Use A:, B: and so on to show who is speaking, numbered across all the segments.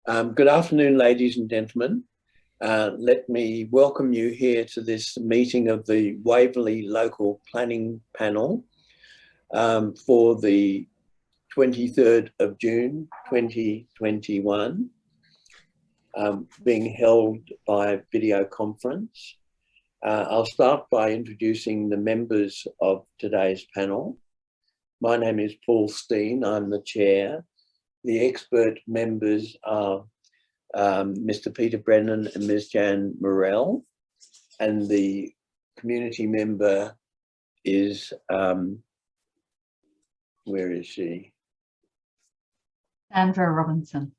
A: Good afternoon, ladies and gentlemen. Let me welcome you here to this meeting of the Waverley Local Planning Panel for the 23rd of June 2021, being held by video conference. I'll start by introducing the members of today's panel. My name is Paul Steen, I'm the chair. The expert members are Mr. Peter Brennan and Ms. Jan Morell, and the community member is, where is she?
B: Sandra Robinson.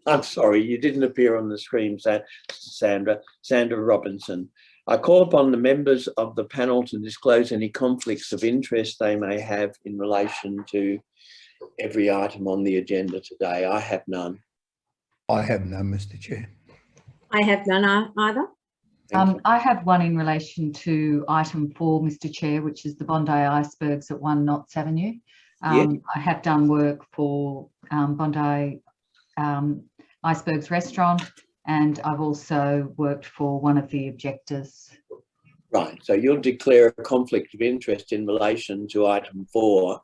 A: I'm sorry, you didn't appear on the screen, Sandra Robinson. I call upon the members of the panel to disclose any conflicts of interest they may have in relation to every item on the agenda today. I have none.
C: I have none, Mr. Chair.
D: I have none either.
B: I have one in relation to item 4, Mr. Chair, which is the Bondi icebergs at 1 Knots Avenue.
A: Yeah.
B: I have done work for Bondi Icebergs Restaurant, and I've also worked for one of the objectors.
A: Right, so you'll declare a conflict of interest in relation to item 4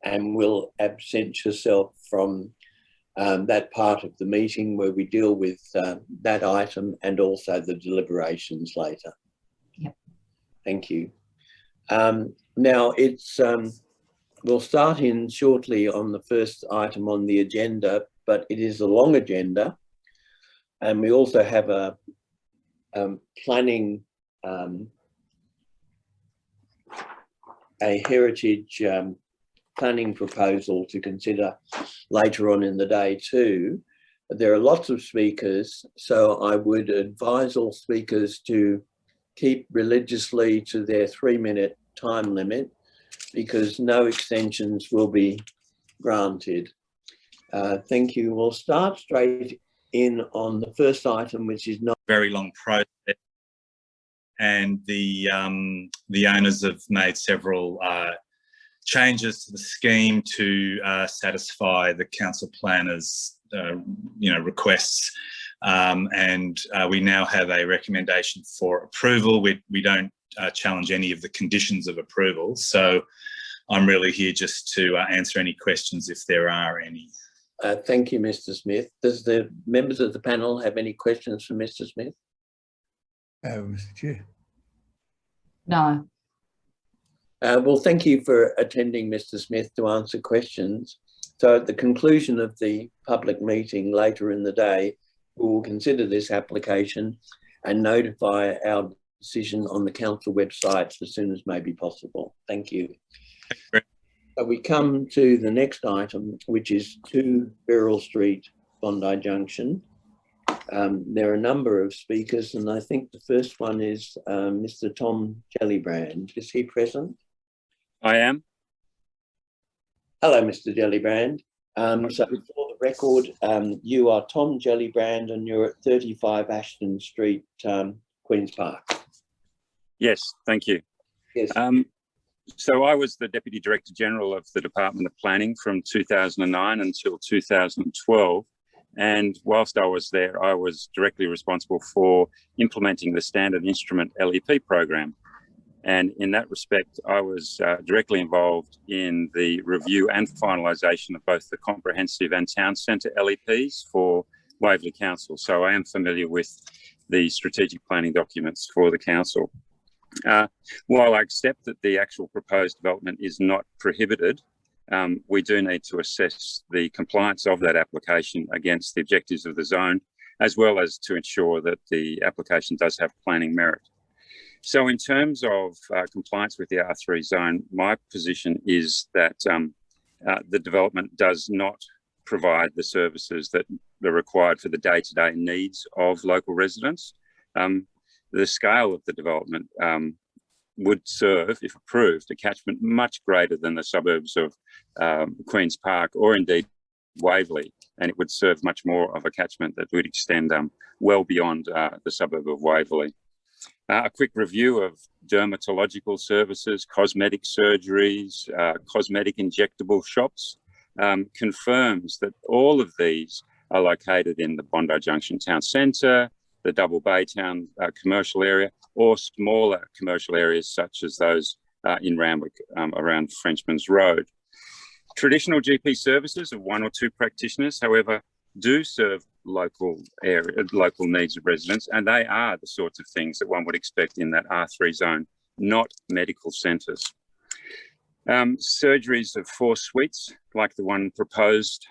A: and will absent yourself from that part of the meeting where we deal with that item and also the deliberations later.
B: Yep.
A: Thank you. Now it's we'll start in shortly on the first item on the agenda, but it is a long agenda, and we also have a planning, a heritage planning proposal to consider later on in the day too. There are lots of speakers, so I would advise all speakers to keep religiously to their 3-minute time limit, because no extensions will be granted. Thank you. We'll start straight in on the first item, which is not
E: very long process, and the owners have made several changes to the scheme to satisfy the council planners' requests, and we now have a recommendation for approval. We don't challenge any of the conditions of approval, so I'm really here just to answer any questions if there are any.
A: Thank you, Mr. Smith. Does the members of the panel have any questions for Mr. Smith?
C: Mr. Chair.
B: No.
A: Well, thank you for attending, Mr. Smith, to answer questions. So at the conclusion of the public meeting later in the day, we will consider this application and notify our decision on the council website as soon as may be possible. Thank you. So we come to the next item, which is 2 Beryl Street, Bondi Junction. There are a number of speakers, and I think the first one is Mr. Tom Gellibrand. Is he present?
F: I am.
A: Hello, Mr. Gellibrand. So for the record, you are Tom Gellibrand and you're at 35 Ashton Street, Queen's Park.
F: Yes, thank you.
A: Yes.
F: So I was the Deputy Director General of the Department of Planning from 2009 until 2012. And whilst I was there, I was directly responsible for implementing the standard instrument LEP program. And in that respect, I was directly involved in the review and finalisation of both the comprehensive and town centre LEPs for Waverley Council. So I am familiar with the strategic planning documents for the council. While I accept that the actual proposed development is not prohibited, we do need to assess the compliance of that application against the objectives of the zone, as well as to ensure that the application does have planning merit. So in terms of compliance with the R3 zone, my position is that the development does not provide the services that are required for the day-to-day needs of local residents. The scale of the development would serve, if approved, a catchment much greater than the suburbs of Queen's Park or indeed Waverley, and it would serve much more of a catchment that would extend well beyond the suburb of Waverley. A quick review of dermatological services, cosmetic surgeries, cosmetic injectable shops confirms that all of these are located in the Bondi Junction town centre, the Double Bay town commercial area, or smaller commercial areas such as those in Randwick around Frenchman's Road. Traditional GP services of 1 or 2 practitioners, however, do serve local needs of residents, and they are the sorts of things that one would expect in that R3 zone, not medical centres. Surgeries of 4 suites, like the one proposed,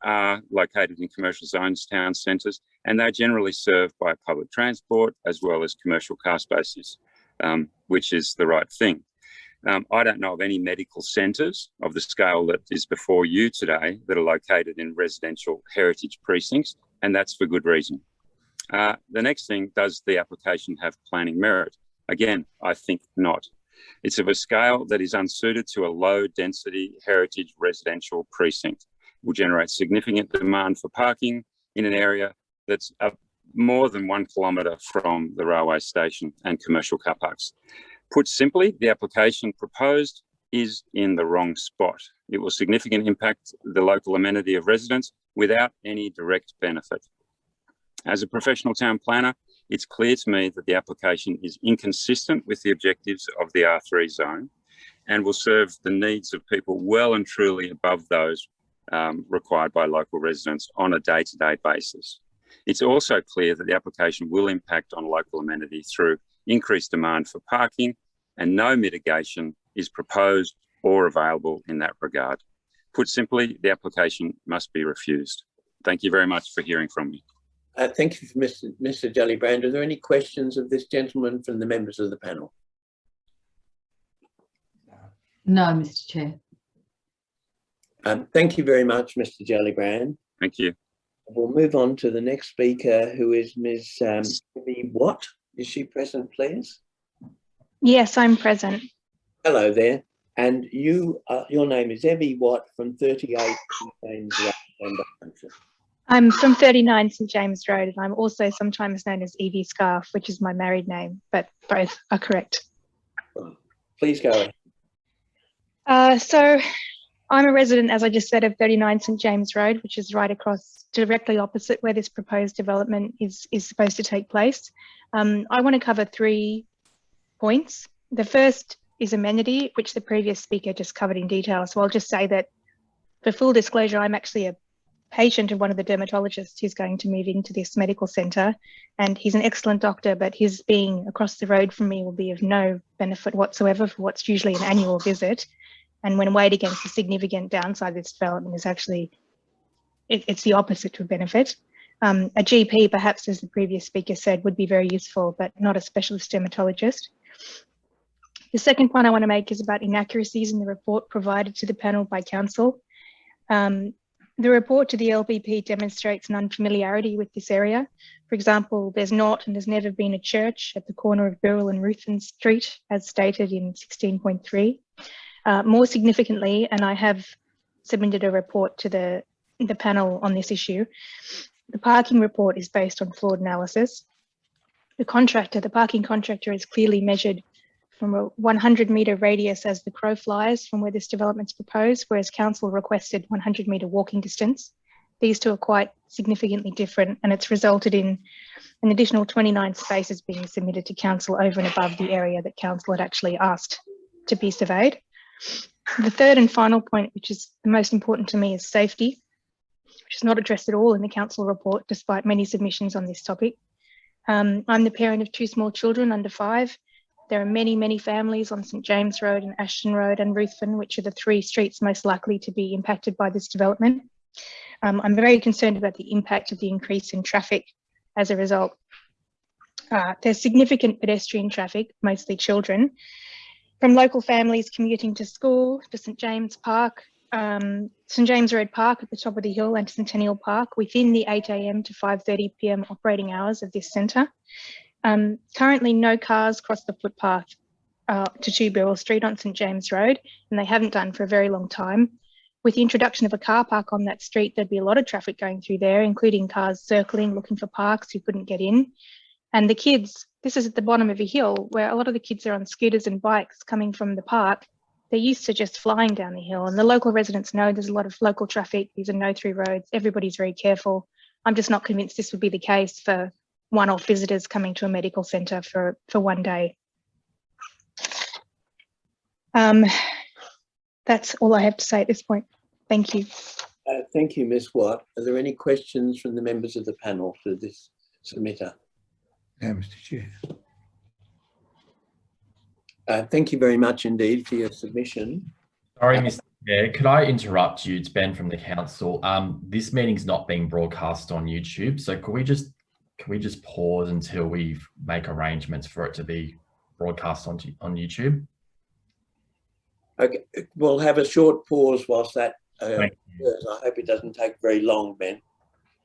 F: are located in commercial zones, town centres, and they're generally served by public transport as well as commercial car spaces, which is the right thing. I don't know of any medical centres of the scale that is before you today that are located in residential heritage precincts, and that's for good reason. The next thing, does the application have planning merit? Again, I think not. It's of a scale that is unsuited to a low density heritage residential precinct. It will generate significant demand for parking in an area that's more than 1 kilometre from the railway station and commercial car parks. Put simply, the application proposed is in the wrong spot. It will significantly impact the local amenity of residents without any direct benefit. As a professional town planner, it's clear to me that the application is inconsistent with the objectives of the R3 zone and will serve the needs of people well and truly above those required by local residents on a day-to-day basis. It's also clear that the application will impact on local amenity through increased demand for parking, and no mitigation is proposed or available in that regard. Put simply, the application must be refused. Thank you very much for hearing from me.
A: Thank you, Mr. Gellibrand. Are there any questions of this gentleman from the members of the panel?
B: No, Mr. Chair.
A: Thank you very much, Mr. Gellibrand.
F: Thank you.
A: We'll move on to the next speaker, who is Ms. Debbie Watt. Is she present, please?
G: Yes, I'm present.
A: Hello there. And you, your name is Evie Watt from 38 James Road, Junction.
G: I'm from 39 St James Road, and I'm also sometimes known as Evie Scarf, which is my married name, but both are correct.
A: Please go ahead.
G: So I'm a resident, as I just said, of 39 St James Road, which is right across, directly opposite where this proposed development is supposed to take place. I want to cover 3 points. The first is amenity, which the previous speaker just covered in detail. So I'll just say that, for full disclosure, I'm actually a patient of one of the dermatologists who's going to move into this medical centre, and he's an excellent doctor, but his being across the road from me will be of no benefit whatsoever for what's usually an annual visit. And when weighed against the significant downside of this development, is actually, it's the opposite to a benefit. A GP, perhaps, as the previous speaker said, would be very useful, but not a specialist dermatologist. The second point I want to make is about inaccuracies in the report provided to the panel by council. The report to the LBP demonstrates an unfamiliarity with this area. For example, there's not and there's never been a church at the corner of Beryl and Ruthven Street, as stated in 16.3. More significantly, and I have submitted a report to the panel on this issue, the parking report is based on flawed analysis. The parking contractor is clearly measured from a 100-metre radius as the crow flies from where this development's proposed, whereas council requested 100-metre walking distance. These two are quite significantly different, and it's resulted in an additional 29 spaces being submitted to council over and above the area that council had actually asked to be surveyed. The third and final point, which is the most important to me, is safety, which is not addressed at all in the council report, despite many submissions on this topic. I'm the parent of 2 small children under 5. There are many, many families on St James Road and Ashton Road and Ruthven, which are the 3 streets most likely to be impacted by this development. I'm very concerned about the impact of the increase in traffic as a result. There's significant pedestrian traffic, mostly children, from local families commuting to school, to St James Park, St James Road Park at the top of the hill, and Centennial Park within the 8 AM to 5:30 PM operating hours of this centre. Currently, no cars cross the footpath to 2 Beryl Street on St James Road, and they haven't done for a very long time. With the introduction of a car park on that street, there'd be a lot of traffic going through there, including cars circling, looking for parks who couldn't get in. And the kids, this is at the bottom of a hill where a lot of the kids are on scooters and bikes coming from the park, they're used to just flying down the hill, and the local residents know there's a lot of local traffic. These are no-through roads. Everybody's very careful. I'm just not convinced this would be the case for one-off visitors coming to a medical centre for one day. That's all I have to say at this point. Thank you.
A: Thank you, Ms. Watt. Are there any questions from the members of the panel for this submitter?
C: No, Mr. Chair.
A: Thank you very much indeed for your submission.
H: Sorry, Mr. Chair, could I interrupt you? It's Ben from the council. This meeting's not being broadcast on YouTube, so can we just pause until we make arrangements for it to be broadcast on YouTube?
A: Okay, we'll have a short pause whilst that
H: Thank
A: occurs. I hope it doesn't take very long, Ben.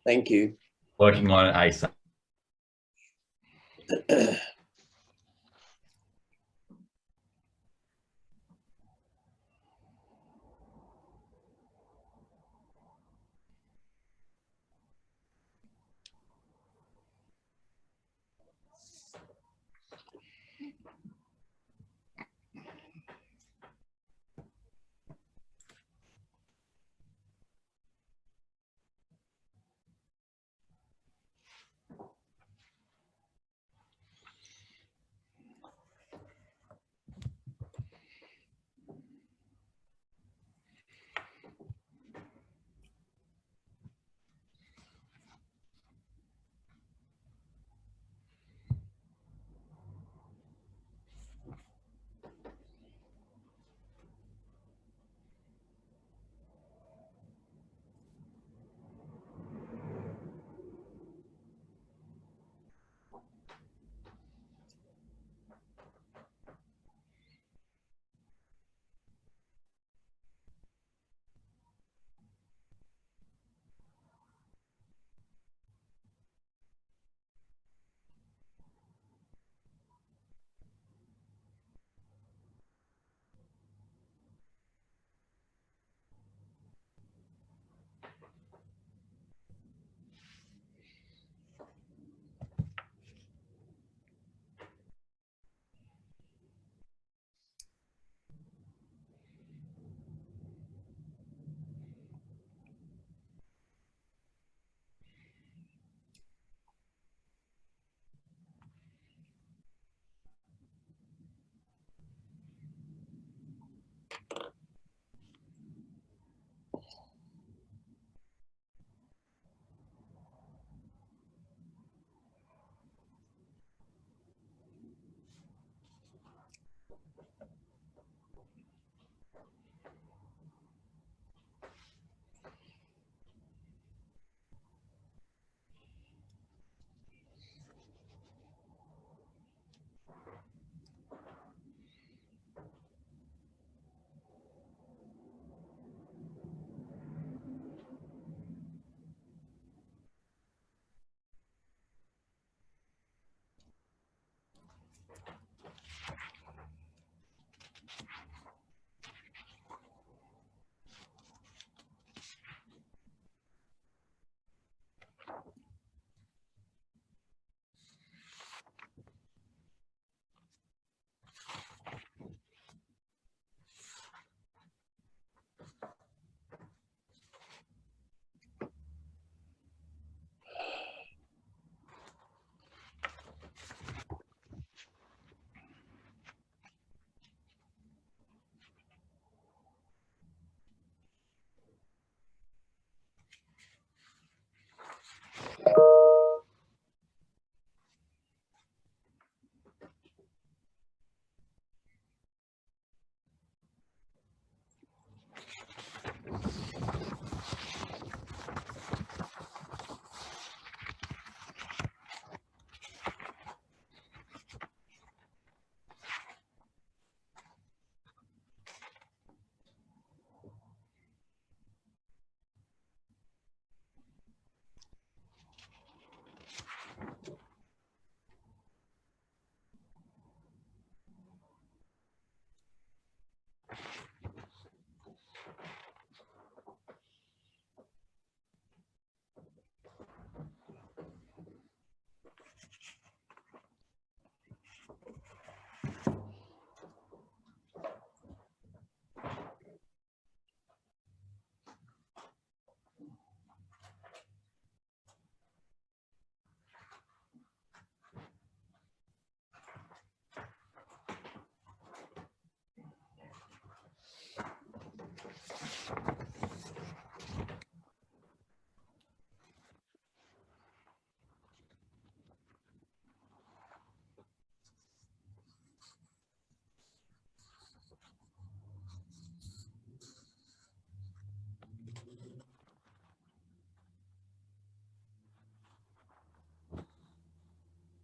A: Thank you.
H: Working on it ASAP.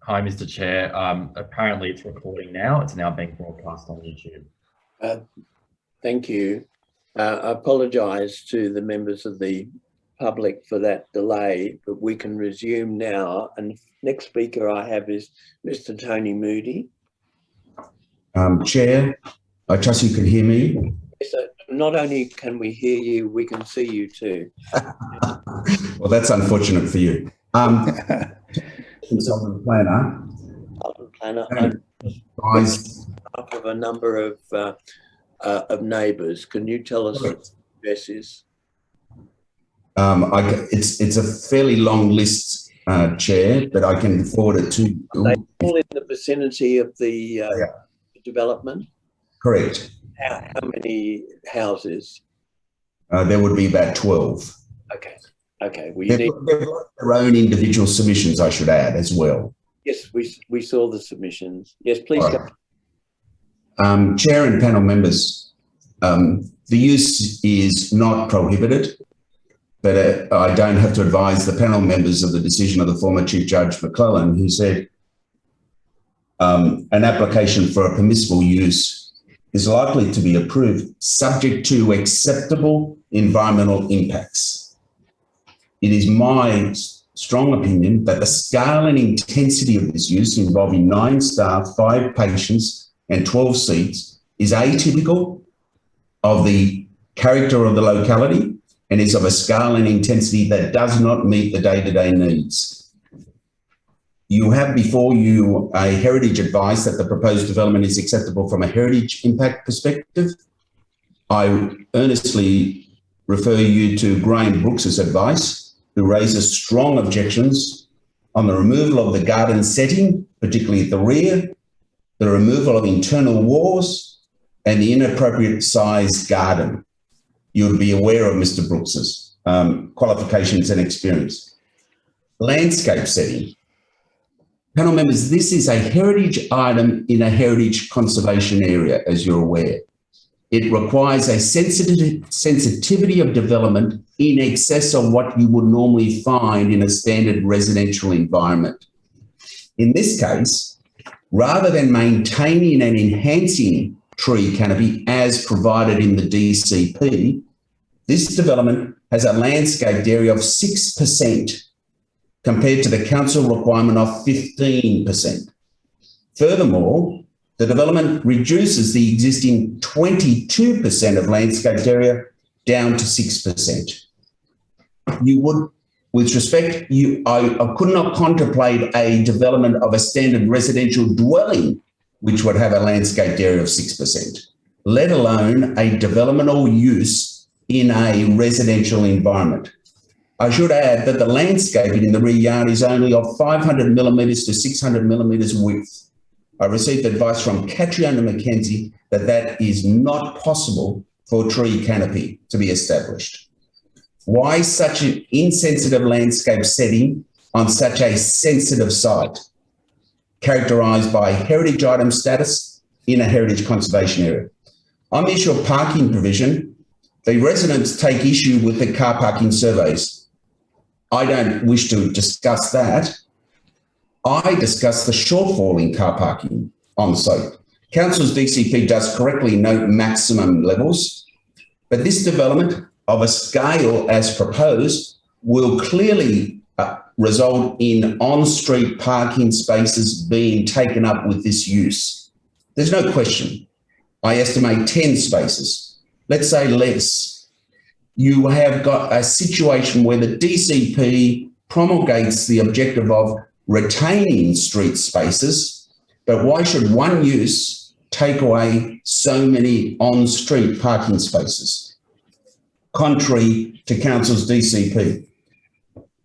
H: Hi, Mr. Chair. Apparently it's recording now. It's now being broadcast on YouTube.
A: Thank you. I apologise to the members of the public for that delay, but we can resume now. And next speaker I have is Mr. Tony Moody.
I: Chair, I trust you can hear me.
A: So not only can we hear you, we can see you too.
I: Well, that's unfortunate for you. Consultant planner.
A: I'm of a number of neighbours. Can you tell us what the address is?
I: It's a fairly long list, Chair, but I can forward it to you.
A: Are they all in the vicinity of the development?
I: Correct.
A: How many houses?
I: There would be about 12.
A: Okay.
I: They've got their own individual submissions, I should add, as well.
A: Yes, we saw the submissions. Yes, please go.
I: Chair and panel members, the use is not prohibited, but I don't have to advise the panel members of the decision of the former Chief Judge McClellan, who said an application for a permissible use is likely to be approved subject to acceptable environmental impacts. It is my strong opinion that the scale and intensity of this use, involving 9 staff, 5 patients and 12 seats, is atypical of the character of the locality and is of a scale and intensity that does not meet the day-to-day needs. You have before you a heritage advice that the proposed development is acceptable from a heritage impact perspective. I earnestly refer you to Graham Brooks's advice, who raises strong objections on the removal of the garden setting, particularly at the rear, the removal of internal walls, and the inappropriate sized garden. You would be aware of Mr. Brooks's qualifications and experience. Landscape setting. Panel members, this is a heritage item in a heritage conservation area, as you're aware. It requires a sensitivity of development in excess of what you would normally find in a standard residential environment. In this case, rather than maintaining and enhancing tree canopy as provided in the DCP, this development has a landscaped area of 6% compared to the council requirement of 15%. Furthermore, the development reduces the existing 22% of landscaped area down to 6%. You would, with respect, I could not contemplate a development of a standard residential dwelling which would have a landscaped area of 6%, let alone a development or use in a residential environment. I should add that the landscaping in the rear yard is only of 500 millimetres to 600 millimetres width. I received advice from Catriona Mackenzie that that is not possible for tree canopy to be established. Why such an insensitive landscape setting on such a sensitive site, characterised by heritage item status in a heritage conservation area? On the issue of parking provision, the residents take issue with the car parking surveys. I don't wish to discuss that. I discuss the shortfall in car parking on site. Council's DCP does correctly note maximum levels, but this development of a scale as proposed will clearly result in on-street parking spaces being taken up with this use. There's no question. I estimate 10 spaces. Let's say less. You have got a situation where the DCP promulgates the objective of retaining street spaces, but why should one use take away so many on-street parking spaces? Contrary to Council's DCP.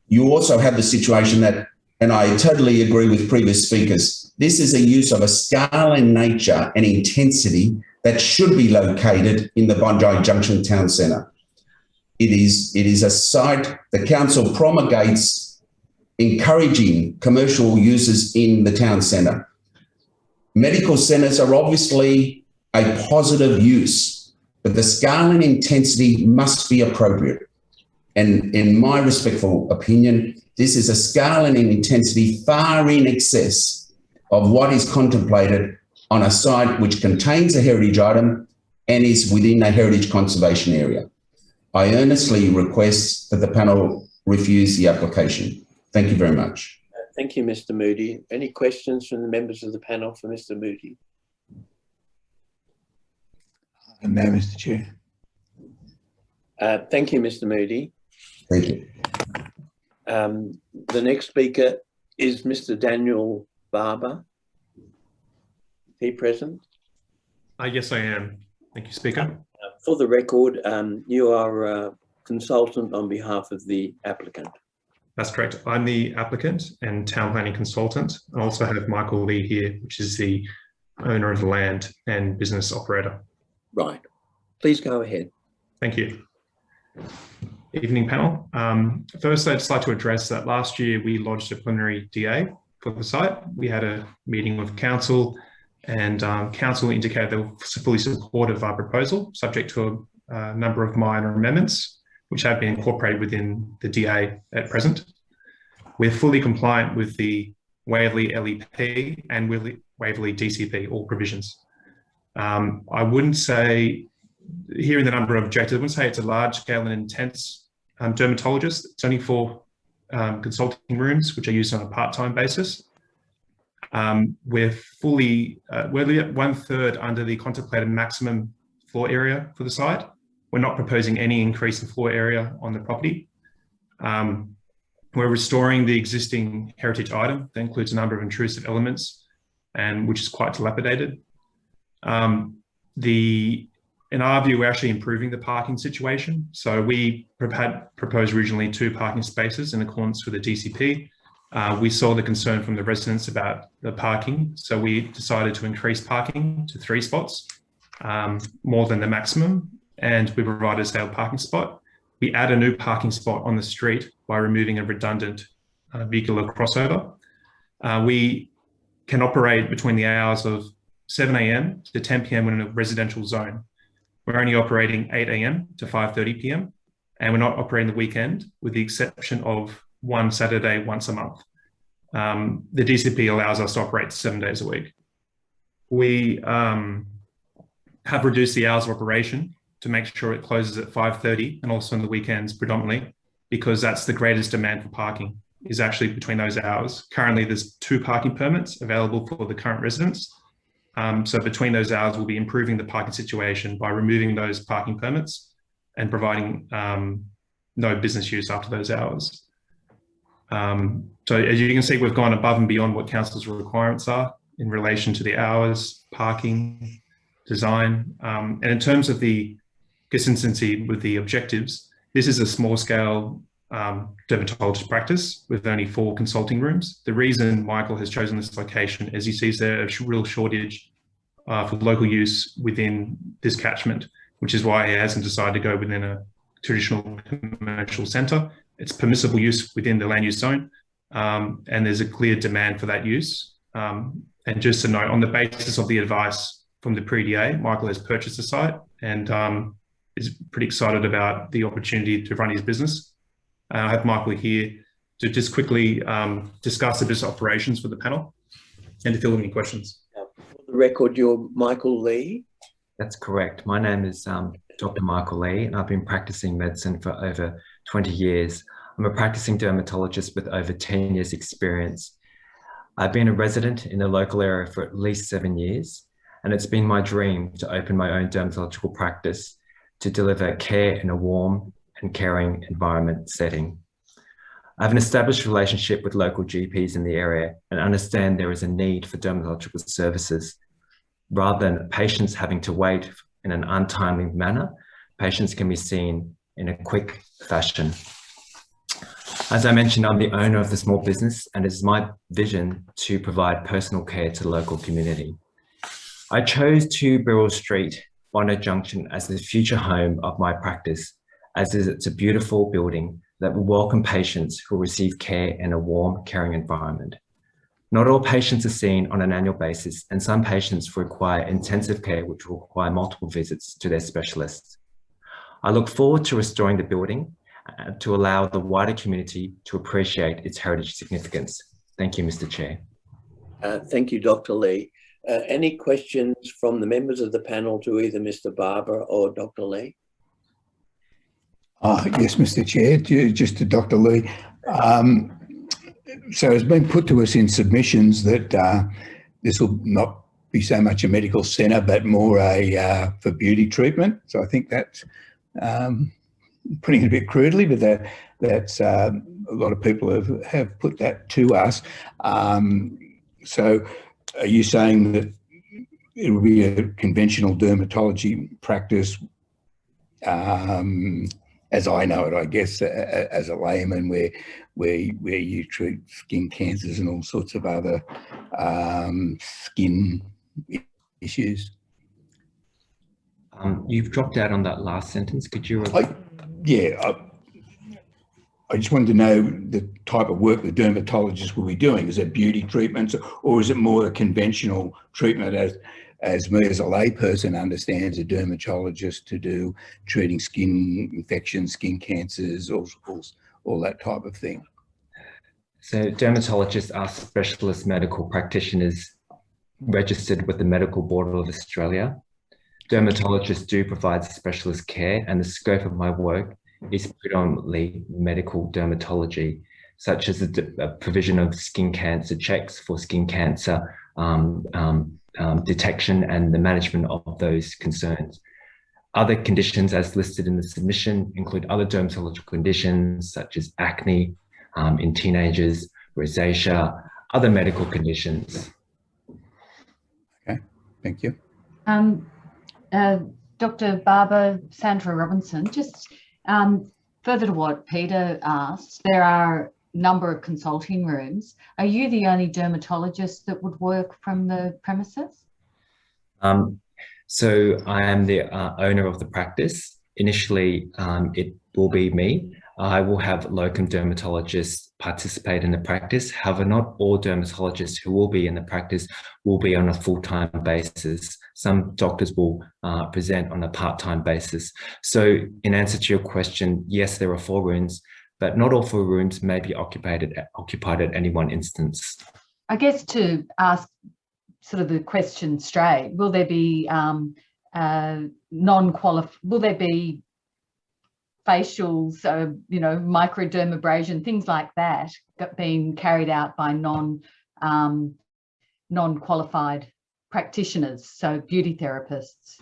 I: You also have the situation that, and I totally agree with previous speakers, this is a use of a scale and nature and intensity that should be located in the Bondi Junction Town Centre. It is a site the council promulgates encouraging commercial uses in the town centre. Medical centres are obviously a positive use, but the scale and intensity must be appropriate. And in my respectful opinion, this is a scale and an intensity far in excess of what is contemplated on a site which contains a heritage item and is within a heritage conservation area. I earnestly request that the panel refuse the application. Thank you very much.
A: Thank you, Mr. Moody. Any questions from the members of the panel for Mr. Moody?
C: No, Mr. Chair.
A: Thank you, Mr. Moody.
I: Thank you.
A: The next speaker is Mr. Daniel Barber. Is he present?
J: Yes, I am. Thank you, Speaker.
A: For the record, you are a consultant on behalf of the applicant.
J: That's correct. I'm the applicant and town planning consultant. I also have Michael Lee here, which is the owner of the land and business operator.
A: Right. Please go ahead.
J: Thank you. Evening panel. First, I'd just like to address that last year we lodged a preliminary DA for the site. We had a meeting with council and council indicated they were fully supportive of our proposal, subject to a number of minor amendments, which have been incorporated within the DA at present. We're fully compliant with the Waverley LEP and Waverley DCP, all provisions. I wouldn't say, hearing the number of objectives, I wouldn't say it's a large scale and intense dermatologist. It's only 4 consulting rooms, which are used on a part-time basis. We're at 1/3 under the contemplated maximum floor area for the site. We're not proposing any increase in floor area on the property. We're restoring the existing heritage item that includes a number of intrusive elements and which is quite dilapidated. In our view, we're actually improving the parking situation. So we had proposed originally 2 parking spaces in accordance with the DCP. We saw the concern from the residents about the parking. So we decided to increase parking to 3 spots, more than the maximum. And we provided a scaled parking spot. We add a new parking spot on the street by removing a redundant vehicular crossover. We can operate between the hours of 7 a.m. to 10 p.m. in a residential zone. We're only operating 8 a.m. to 5:30 p.m. and we're not operating the weekend with the exception of one Saturday once a month. The DCP allows us to operate 7 days a week. We have reduced the hours of operation to make sure it closes at 5:30 and also on the weekends predominantly, because that's the greatest demand for parking is actually between those hours. Currently, there's 2 parking permits available for the current residents. So between those hours, we'll be improving the parking situation by removing those parking permits and providing no business use after those hours. So as you can see, we've gone above and beyond what council's requirements are in relation to the hours, parking, design. And in terms of the consistency with the objectives, this is a small scale dermatologist practice with only 4 consulting rooms. The reason Michael has chosen this location is he sees there a real shortage for local use within this catchment, which is why he hasn't decided to go within a traditional commercial centre. It's permissible use within the land use zone, and there's a clear demand for that use. And just to note, on the basis of the advice from the pre-DA, Michael has purchased the site and is pretty excited about the opportunity to run his business. I have Michael here to just quickly discuss the business operations for the panel and to field any questions.
A: For the record, you're Michael Lee.
K: That's correct. My name is Dr. Michael Lee, and I've been practicing medicine for over 20 years. I'm a practicing dermatologist with over 10 years experience. I've been a resident in the local area for at least 7 years, and it's been my dream to open my own dermatological practice to deliver care in a warm and caring environment setting. I have an established relationship with local GPs in the area and understand there is a need for dermatological services. Rather than patients having to wait in an untimely manner, patients can be seen in a quick fashion. As I mentioned, I'm the owner of the small business and it's my vision to provide personal care to the local community. I chose 2 Beryl Street, Bondi Junction as the future home of my practice, as it's a beautiful building that will welcome patients who receive care in a warm, caring environment. Not all patients are seen on an annual basis, and some patients require intensive care, which will require multiple visits to their specialists. I look forward to restoring the building to allow the wider community to appreciate its heritage significance. Thank you, Mr. Chair.
A: Thank you, Dr. Lee. Any questions from the members of the panel to either Mr. Barber or Dr. Lee?
C: Yes, Mr. Chair, just to Dr. Lee. So it's been put to us in submissions that this will not be so much a medical centre, but more for beauty treatment. So I think that's putting it a bit crudely, but that's a lot of people have put that to us. So are you saying that it will be a conventional dermatology practice, as I know it, I guess, as a layman, where you treat skin cancers and all sorts of other skin issues?
K: You've dropped out on that last sentence. Could you?
C: I just wanted to know the type of work the dermatologist will be doing. Is it beauty treatments, or is it more a conventional treatment as me as a layperson understands a dermatologist to do, treating skin infections, skin cancers, all that type of thing?
K: So dermatologists are specialist medical practitioners registered with the Medical Board of Australia. Dermatologists do provide specialist care, and the scope of my work is predominantly medical dermatology, such as the provision of skin cancer checks for skin cancer detection and the management of those concerns. Other conditions as listed in the submission include other dermatological conditions such as acne in teenagers, rosacea, other medical conditions.
C: Okay, thank you.
B: Dr. Barber, Sandra Robinson, just further to what Peter asked, there are a number of consulting rooms. Are you the only dermatologist that would work from the premises?
K: So I am the owner of the practice. Initially, it will be me. I will have locum dermatologists participate in the practice. However, not all dermatologists who will be in the practice will be on a full-time basis. Some doctors will present on a part-time basis. So in answer to your question, yes, there are 4 rooms, but not all 4 rooms may be occupied at any one instance.
B: I guess to ask sort of the question straight, will there be will there be facials, microdermabrasion, things like that being carried out by non-qualified practitioners, so beauty therapists?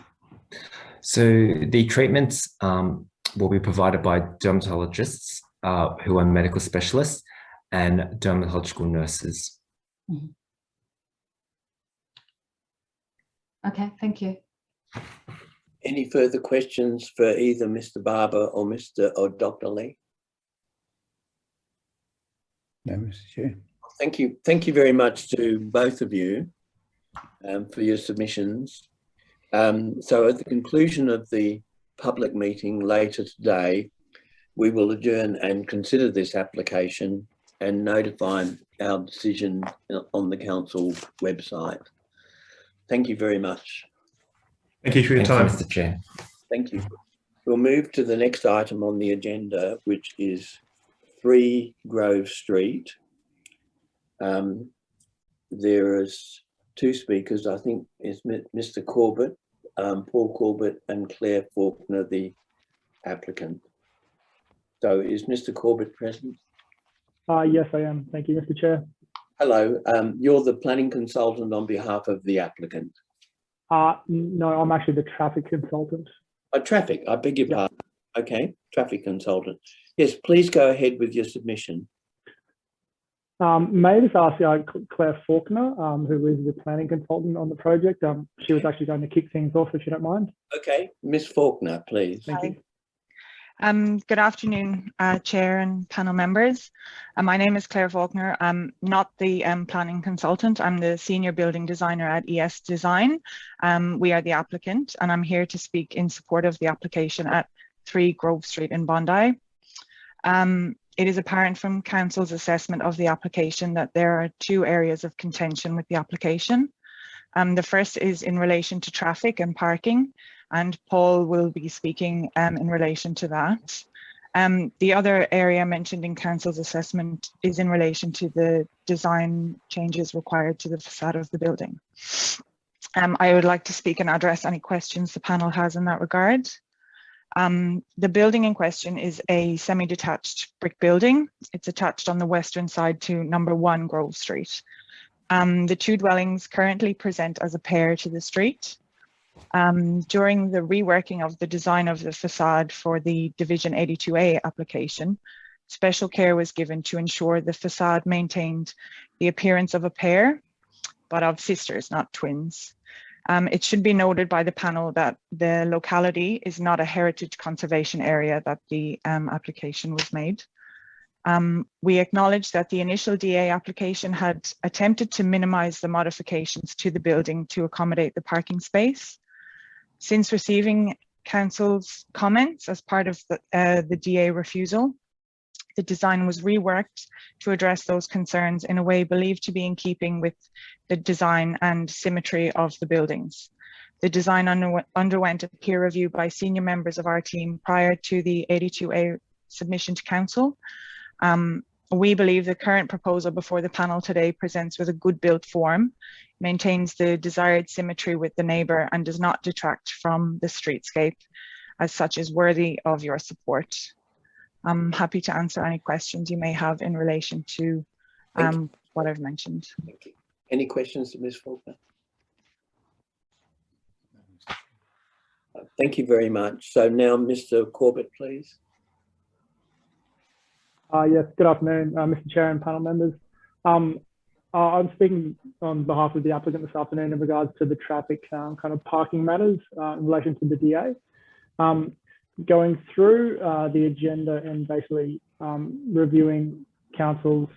K: So the treatments will be provided by dermatologists who are medical specialists and dermatological nurses.
B: Mm-hmm. Okay, thank you.
A: Any further questions for either Mr. Barber or Dr. Lee?
C: No, Mr. Chair.
A: Thank you. Thank you very much to both of you for your submissions. So at the conclusion of the public meeting later today, we will adjourn and consider this application and notify our decision on the council website. Thank you very much.
J: Thank you for your time.
K: Mr. Chair.
A: Thank you. We'll move to the next item on the agenda, which is 3 Grove Street. There is 2 speakers, I think, is Mr. Corbett, Paul Corbett, and Claire Faulkner, the applicant. So is Mr. Corbett present?
L: Yes, I am. Thank you, Mr. Chair.
A: Hello, you're the planning consultant on behalf of the applicant.
L: No, I'm actually the traffic consultant.
A: Traffic, I beg your pardon. Okay, traffic consultant. Yes, please go ahead with your submission.
L: May I just ask Claire Faulkner, who is the planning consultant on the project. She was actually going to kick things off, if you don't mind.
A: Okay, Miss Faulkner, please.
L: Thank you.
M: Good afternoon, Chair and panel members. My name is Claire Faulkner. I'm not the planning consultant. I'm the senior building designer at ES Design. We are the applicant, and I'm here to speak in support of the application at 3 Grove Street in Bondi. It is apparent from Council's assessment of the application that there are 2 areas of contention with the application. The first is in relation to traffic and parking, and Paul will be speaking in relation to that. The other area mentioned in Council's assessment is in relation to the design changes required to the facade of the building. I would like to speak and address any questions the panel has in that regard. The building in question is a semi-detached brick building. It's attached on the western side to number 1 Grove Street. The two dwellings currently present as a pair to the street. During the reworking of the design of the facade for the Division 82A application, special care was given to ensure the facade maintained the appearance of a pair, but of sisters, not twins. It should be noted by the panel that the locality is not a heritage conservation area that the application was made. We acknowledge that the initial DA application had attempted to minimize the modifications to the building to accommodate the parking space. Since receiving Council's comments as part of the DA refusal, the design was reworked to address those concerns in a way believed to be in keeping with the design and symmetry of the buildings. The design underwent a peer review by senior members of our team prior to the 82A submission to Council. We believe the current proposal before the panel today presents with a good built form, maintains the desired symmetry with the neighbour, and does not detract from the streetscape, as such is worthy of your support. I'm happy to answer any questions you may have in relation to what I've mentioned.
A: Thank you. Any questions to Ms. Faulkner? Thank you very much. So now Mr. Corbett, please.
L: Yes, good afternoon, Mr. Chair and panel members. I'm speaking on behalf of the applicant this afternoon in regards to the traffic kind of parking matters in relation to the DA. Going through the agenda and basically reviewing Council's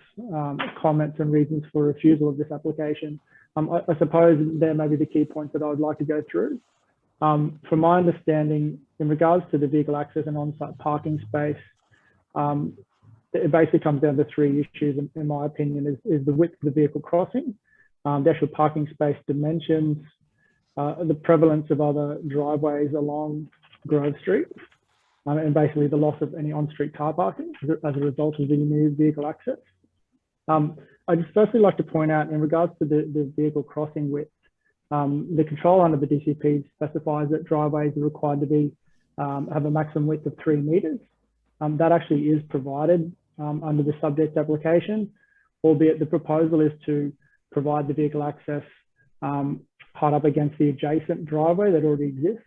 L: comments and reasons for refusal of this application, I suppose there may be the key points that I would like to go through. From my understanding, in regards to the vehicle access and on-site parking space, it basically comes down to 3 issues, in my opinion, is the width of the vehicle crossing, the actual parking space dimensions, the prevalence of other driveways along Grove Street, and basically the loss of any on-street car parking as a result of the new vehicle access. I'd just firstly like to point out in regards to the vehicle crossing width, the control under the DCP specifies that driveways are required to be have a maximum width of 3 metres. That actually is provided under the subject application, albeit the proposal is to provide the vehicle access hard up against the adjacent driveway that already exists.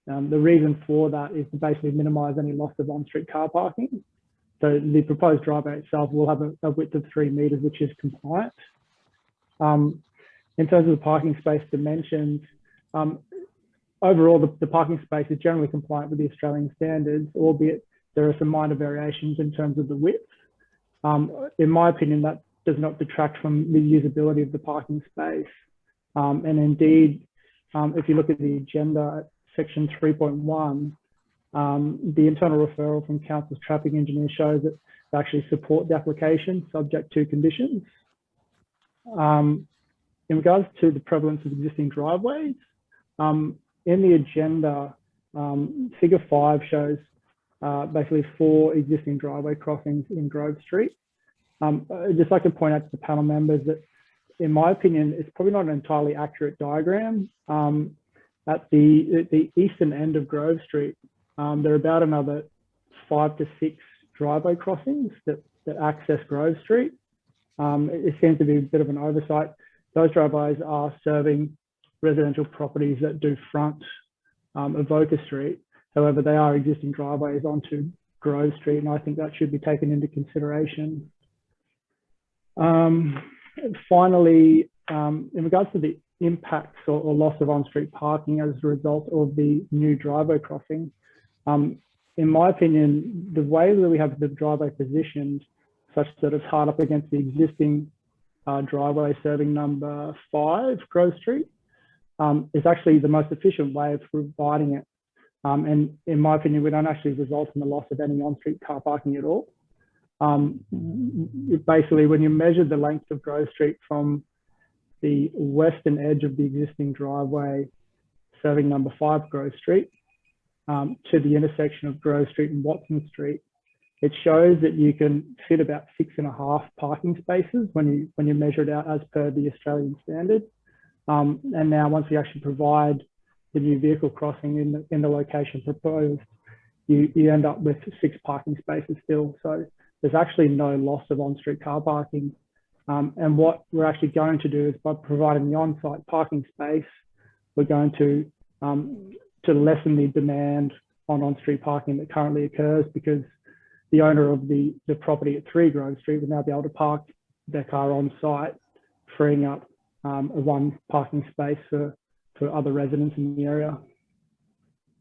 L: The reason for that is to basically minimise any loss of on-street car parking. So the proposed driveway itself will have a width of 3 metres, which is compliant. In terms of the parking space dimensions, overall the parking space is generally compliant with the Australian standards, albeit there are some minor variations in terms of the width. In my opinion, that does not detract from the usability of the parking space. And indeed, if you look at the agenda, section 3.1, the internal referral from Council's traffic engineer shows that they actually support the application subject to conditions. In regards to the prevalence of existing driveways, in the agenda, figure 5 shows basically 4 existing driveway crossings in Grove Street. I'd just like to point out to the panel members that, in my opinion, it's probably not an entirely accurate diagram. At the eastern end of Grove Street, there are about another 5 to 6 driveway crossings that access Grove Street. It seems to be a bit of an oversight. Those driveways are serving residential properties that do front Avoca Street. However, they are existing driveways onto Grove Street, and I think that should be taken into consideration. Finally, in regards to the impacts or loss of on-street parking as a result of the new driveway crossing, in my opinion, the way that we have the driveway positioned such that it's hard up against the existing driveway serving number 5 Grove Street is actually the most efficient way of providing it. And in my opinion, we don't actually result in the loss of any on-street car parking at all. Basically, when you measure the length of Grove Street from the western edge of the existing driveway serving number 5 Grove Street to the intersection of Grove Street and Watson Street, it shows that you can fit about 6.5 parking spaces when you measure it out as per the Australian standard. And now once we actually provide the new vehicle crossing in the location proposed, you end up with 6 parking spaces still. So there's actually no loss of on-street car parking. And what we're actually going to do is, by providing the on-site parking space, we're going to lessen the demand on-street parking that currently occurs, because the owner of the property at 3 Grove Street will now be able to park their car on site, freeing up one parking space for other residents in the area.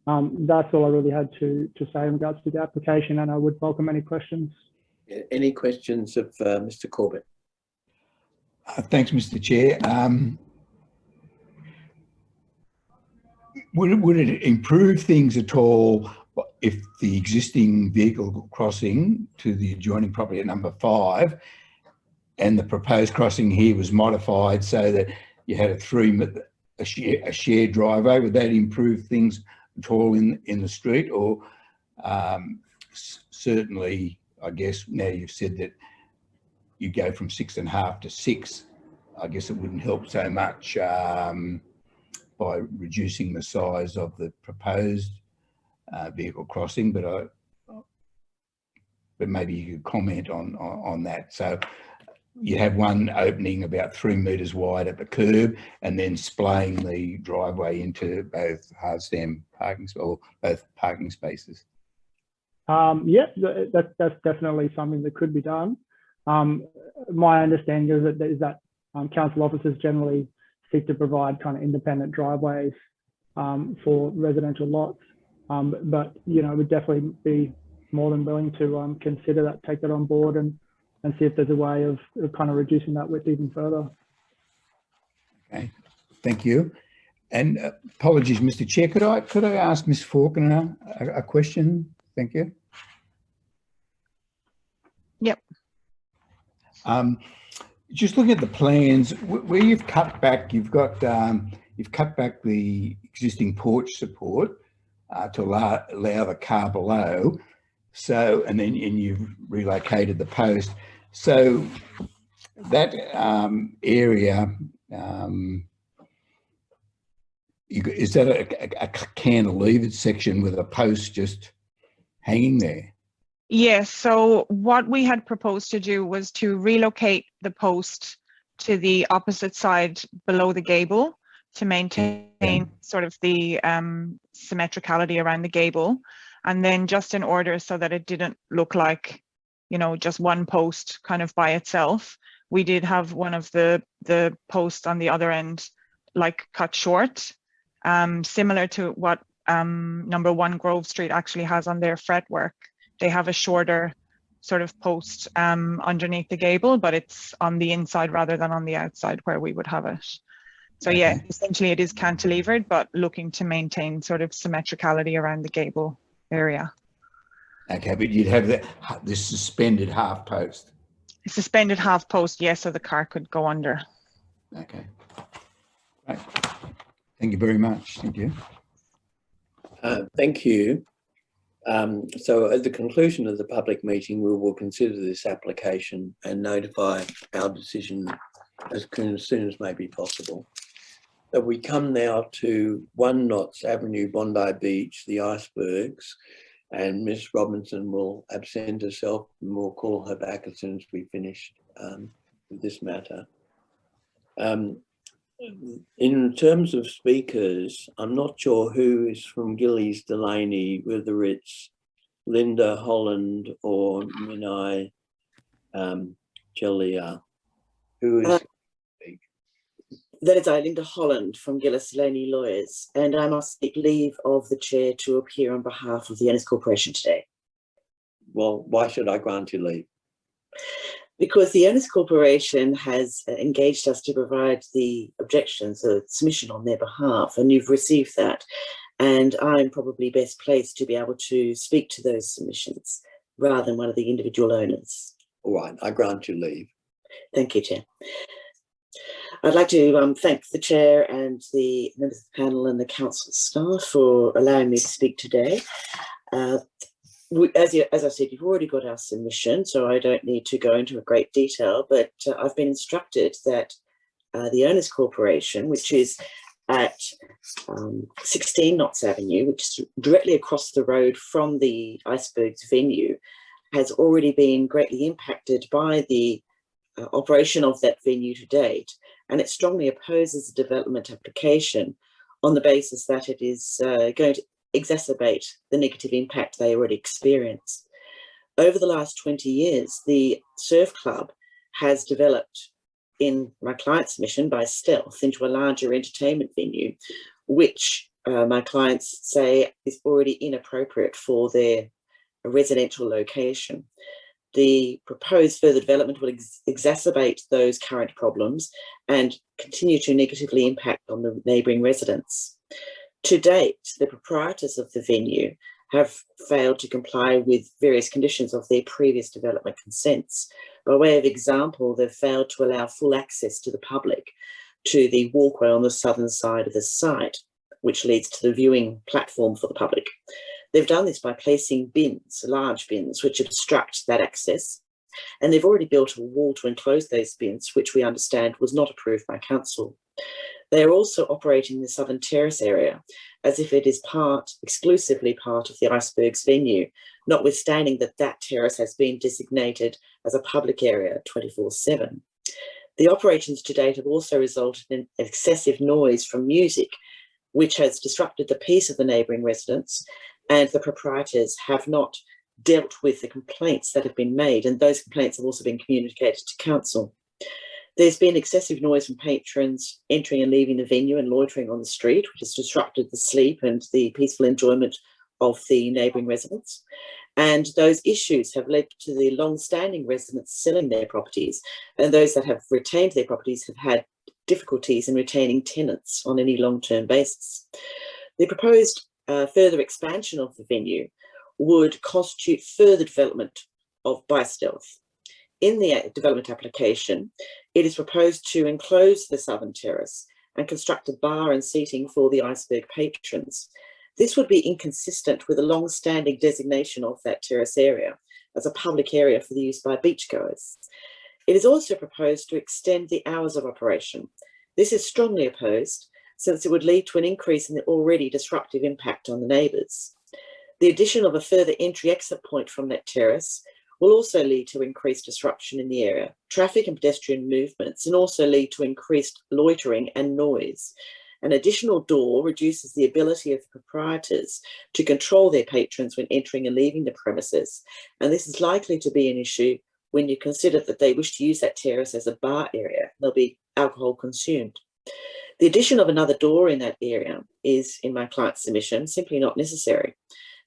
L: That's all I really had to say in regards to the application, and I would welcome any questions.
A: Any questions of Mr. Corbett?
C: Thanks, Mr. Chair. Would it improve things at all if the existing vehicle crossing to the adjoining property at number 5 and the proposed crossing here was modified so that you had a shared driveway? Would that improve things at all in the street? Or certainly, I guess now you've said that you go from 6.5 to 6, I guess it wouldn't help so much by reducing the size of the proposed vehicle crossing, but maybe you could comment on that. So you have one opening about 3 metres wide at the curb, and then splaying the driveway into both hard-stand parking or both parking spaces.
L: Yeah, that's definitely something that could be done. My understanding is that council officers generally seek to provide kind of independent driveways for residential lots. But, you know, we'd definitely be more than willing to consider that, take that on board, and see if there's a way of kind of reducing that width even further.
C: Okay, thank you. And apologies, Mr. Chair, could I ask Ms. Faulkner a question? Thank you.
M: Yep.
C: Just looking at the plans, where you've cut back, you've cut back the existing porch support to allow the car below. So, and you've relocated the post. So that area, is that a cantilevered section with a post just hanging there?
M: Yes, so what we had proposed to do was to relocate the post to the opposite side below the gable to maintain sort of the symmetricality around the gable, and then just in order so that it didn't look like, you know, just one post kind of by itself, we did have one of the posts on the other end like cut short, similar to what number 1 Grove Street actually has on their fretwork. They have a shorter sort of post underneath the gable, but it's on the inside rather than on the outside where we would have it. So okay. Yeah, essentially it is cantilevered, but looking to maintain sort of symmetricality around the gable area.
C: Okay, but you'd have this suspended half post.
M: A suspended half post, yes, so the car could go under.
C: Okay, right. Thank you very much. Thank you.
A: Thank you. So at the conclusion of the public meeting, we will consider this application and notify our decision as soon as may be possible. So we come now to 1 Knots Avenue, Bondi Beach, the icebergs, and Ms. Robinson will absent herself, and we'll call her back as soon as we finish with this matter. In terms of speakers, I'm not sure who is from Gillies Delaney, whether it's Linda Holland or Minai Jalea. Who is
N: That is Linda Holland from Gillies Delaney Lawyers, and I must seek leave of the chair to appear on behalf of the Ennis Corporation today.
A: Well, why should I grant you leave?
N: Because the Ennis Corporation has engaged us to provide the objections, a submission on their behalf, and you've received that. And I'm probably best placed to be able to speak to those submissions rather than one of the individual owners.
A: All right, I grant you leave.
N: Thank you, Chair. I'd like to thank the Chair and the members of the panel and the council staff for allowing me to speak today. as I said, you've already got our submission, so I don't need to go into a great detail, but I've been instructed that the Owners Corporation, which is at 16 Knots Avenue, which is directly across the road from the Icebergs venue, has already been greatly impacted by the operation of that venue to date, and it strongly opposes the development application on the basis that it is going to exacerbate the negative impact they already experience. Over the last 20 years, the surf club has developed, in my client's submission, by stealth into a larger entertainment venue, which my clients say is already inappropriate for their residential location. The proposed further development will exacerbate those current problems and continue to negatively impact on the neighbouring residents. To date, the proprietors of the venue have failed to comply with various conditions of their previous development consents. By way of example, they've failed to allow full access to the public to the walkway on the southern side of the site, which leads to the viewing platform for the public. They've done this by placing bins, large bins, which obstruct that access. And they've already built a wall to enclose those bins, which we understand was not approved by council. They are also operating the southern terrace area as if it is exclusively part of the Icebergs venue, notwithstanding that that terrace has been designated as a public area 24/7. The operations to date have also resulted in excessive noise from music, which has disrupted the peace of the neighbouring residents, and the proprietors have not dealt with the complaints that have been made, and those complaints have also been communicated to council. There's been excessive noise from patrons entering and leaving the venue and loitering on the street, which has disrupted the sleep and the peaceful enjoyment of the neighbouring residents. And those issues have led to the long-standing residents selling their properties, and those that have retained their properties have had difficulties in retaining tenants on any long-term basis. The proposed further expansion of the venue would constitute further development by stealth. In the development application, it is proposed to enclose the southern terrace and construct a bar and seating for the Iceberg patrons. This would be inconsistent with the long-standing designation of that terrace area as a public area for the use by beachgoers. It is also proposed to extend the hours of operation. This is strongly opposed, since it would lead to an increase in the already disruptive impact on the neighbours. The addition of a further entry-exit point from that terrace will also lead to increased disruption in the area, traffic and pedestrian movements, and also lead to increased loitering and noise. An additional door reduces the ability of the proprietors to control their patrons when entering and leaving the premises, and this is likely to be an issue when you consider that they wish to use that terrace as a bar area. There'll be alcohol consumed. The addition of another door in that area is, in my client's submission, simply not necessary.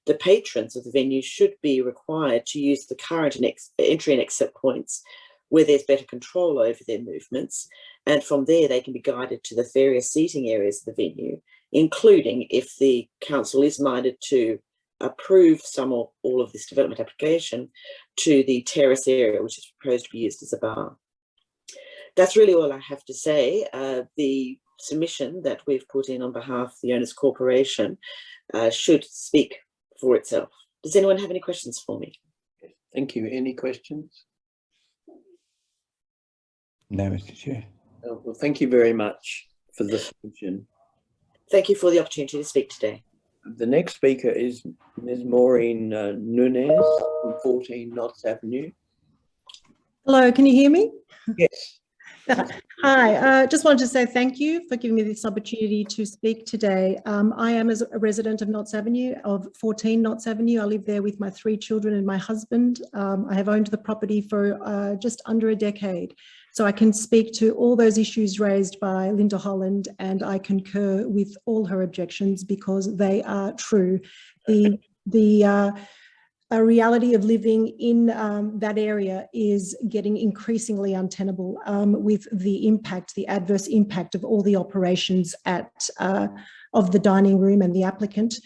N: The patrons of the venue should be required to use the current entry and exit points where there's better control over their movements, and from there they can be guided to the various seating areas of the venue, including, if the council is minded to approve some or all of this development application, to the terrace area, which is proposed to be used as a bar. That's really all I have to say. The submission that we've put in on behalf of the Owners Corporation should speak for itself. Does anyone have any questions for me?
A: Thank you. Any questions?
C: No, Mr. Chair.
A: Well, thank you very much for the submission.
N: Thank you for the opportunity to speak today.
A: The next speaker is Ms. Maureen Nunez from 14 Knots Avenue.
O: Hello, can you hear me?
A: Yes.
O: Hi, just wanted to say thank you for giving me this opportunity to speak today. I am a resident of Knots Avenue, of 14 Knots Avenue. I live there with my 3 children and my husband. I have owned the property for just under a decade. So I can speak to all those issues raised by Linda Holland, and I concur with all her objections because they are true. A reality of living in that area is getting increasingly untenable with the impact, the adverse impact of all the operations of the dining room and the applicant.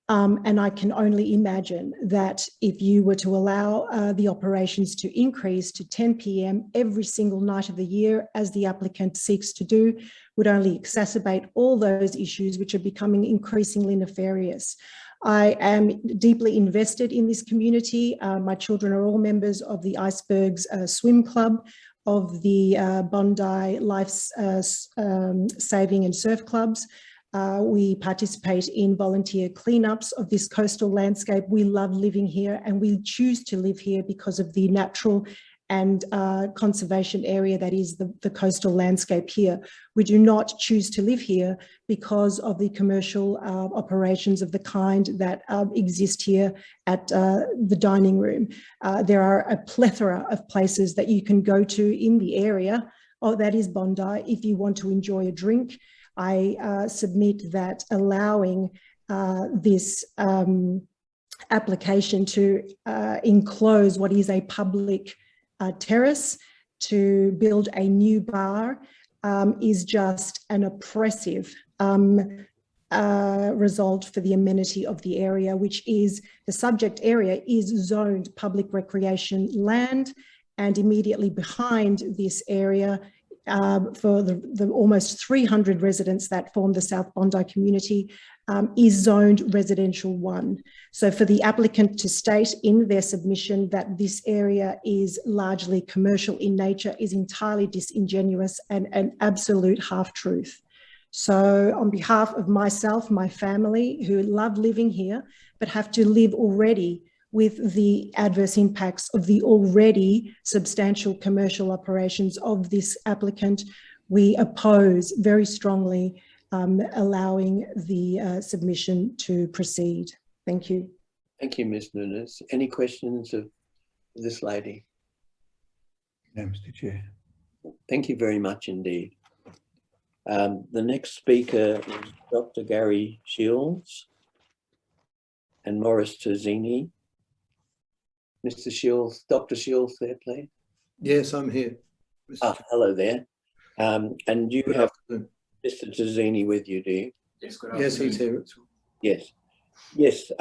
O: And I can only imagine that if you were to allow the operations to increase to 10 p.m. every single night of the year, as the applicant seeks to do, would only exacerbate all those issues which are becoming increasingly nefarious. I am deeply invested in this community. My children are all members of the Icebergs Swim Club, of the Bondi Life Saving and Surf Clubs. We participate in volunteer cleanups of this coastal landscape. We love living here, and we choose to live here because of the natural and conservation area that is the coastal landscape here. We do not choose to live here because of the commercial operations of the kind that exist here at the dining room. There are a plethora of places that you can go to in the area, that is Bondi, if you want to enjoy a drink. I submit that allowing this application to enclose what is a public terrace to build a new bar is just an oppressive result for the amenity of the area, which is the subject area is zoned public recreation land, and immediately behind this area for the almost 300 residents that form the South Bondi community is zoned residential 1. So for the applicant to state in their submission that this area is largely commercial in nature is entirely disingenuous and an absolute half-truth. So on behalf of myself, my family, who love living here, but have to live already with the adverse impacts of the already substantial commercial operations of this applicant, we oppose very strongly allowing the submission to proceed. Thank you.
A: Thank you, Ms. Nunes. Any questions of this lady?
C: No, Mr. Chair.
A: Thank you very much indeed. The next speaker is Dr. Gary Shields and Morris Terzini. Mr. Shields, Dr. Shields there, please.
P: Yes, I'm here.
A: Hello there. And you have Mr. Terzini with you, do you?
P: Yes, good afternoon. Yes, he's here.
A: Yes. Yes.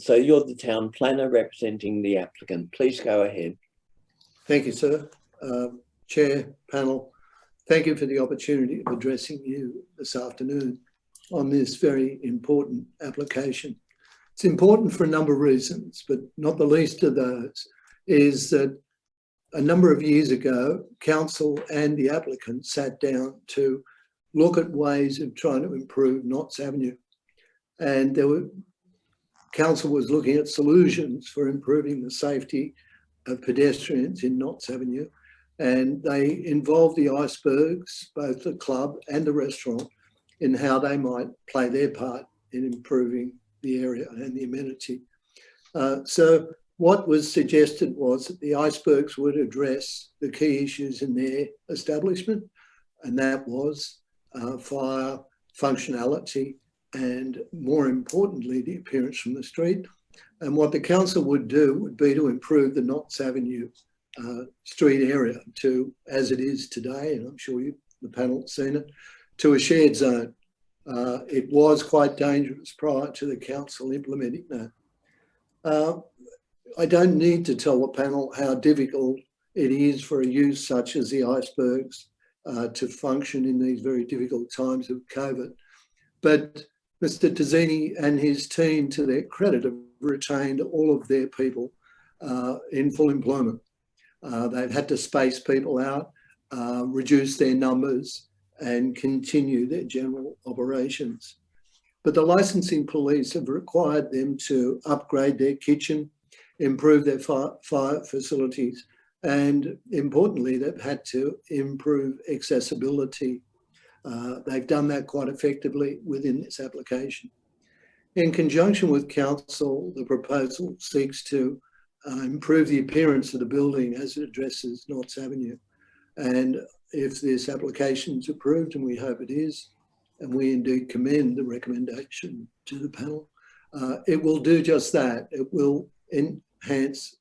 A: So you're the town planner representing the applicant. Please go ahead.
P: Thank you, sir. Chair, panel, thank you for the opportunity of addressing you this afternoon on this very important application. It's important for a number of reasons, but not the least of those is that a number of years ago, council and the applicant sat down to look at ways of trying to improve Notts Avenue. And council was looking at solutions for improving the safety of pedestrians in Notts Avenue. And they involved the Icebergs, both the club and the restaurant, in how they might play their part in improving the area and the amenity. So what was suggested was that the Icebergs would address the key issues in their establishment, and that was fire, functionality, and more importantly, the appearance from the street. And what the council would do would be to improve the Notts Avenue street area to, as it is today, and I'm sure the panel's seen it, to a shared zone. It was quite dangerous prior to the council implementing that. I don't need to tell the panel how difficult it is for a use such as the Icebergs to function in these very difficult times of COVID. But Mr. Terzini and his team, to their credit, have retained all of their people in full employment. They've had to space people out, reduce their numbers, and continue their general operations. But the licensing police have required them to upgrade their kitchen, improve their fire facilities, and importantly, they've had to improve accessibility. They've done that quite effectively within this application. In conjunction with council, the proposal seeks to improve the appearance of the building as it addresses Notts Avenue. And if this application is approved, and we hope it is, and we indeed commend the recommendation to the panel, it will do just that. It will enhance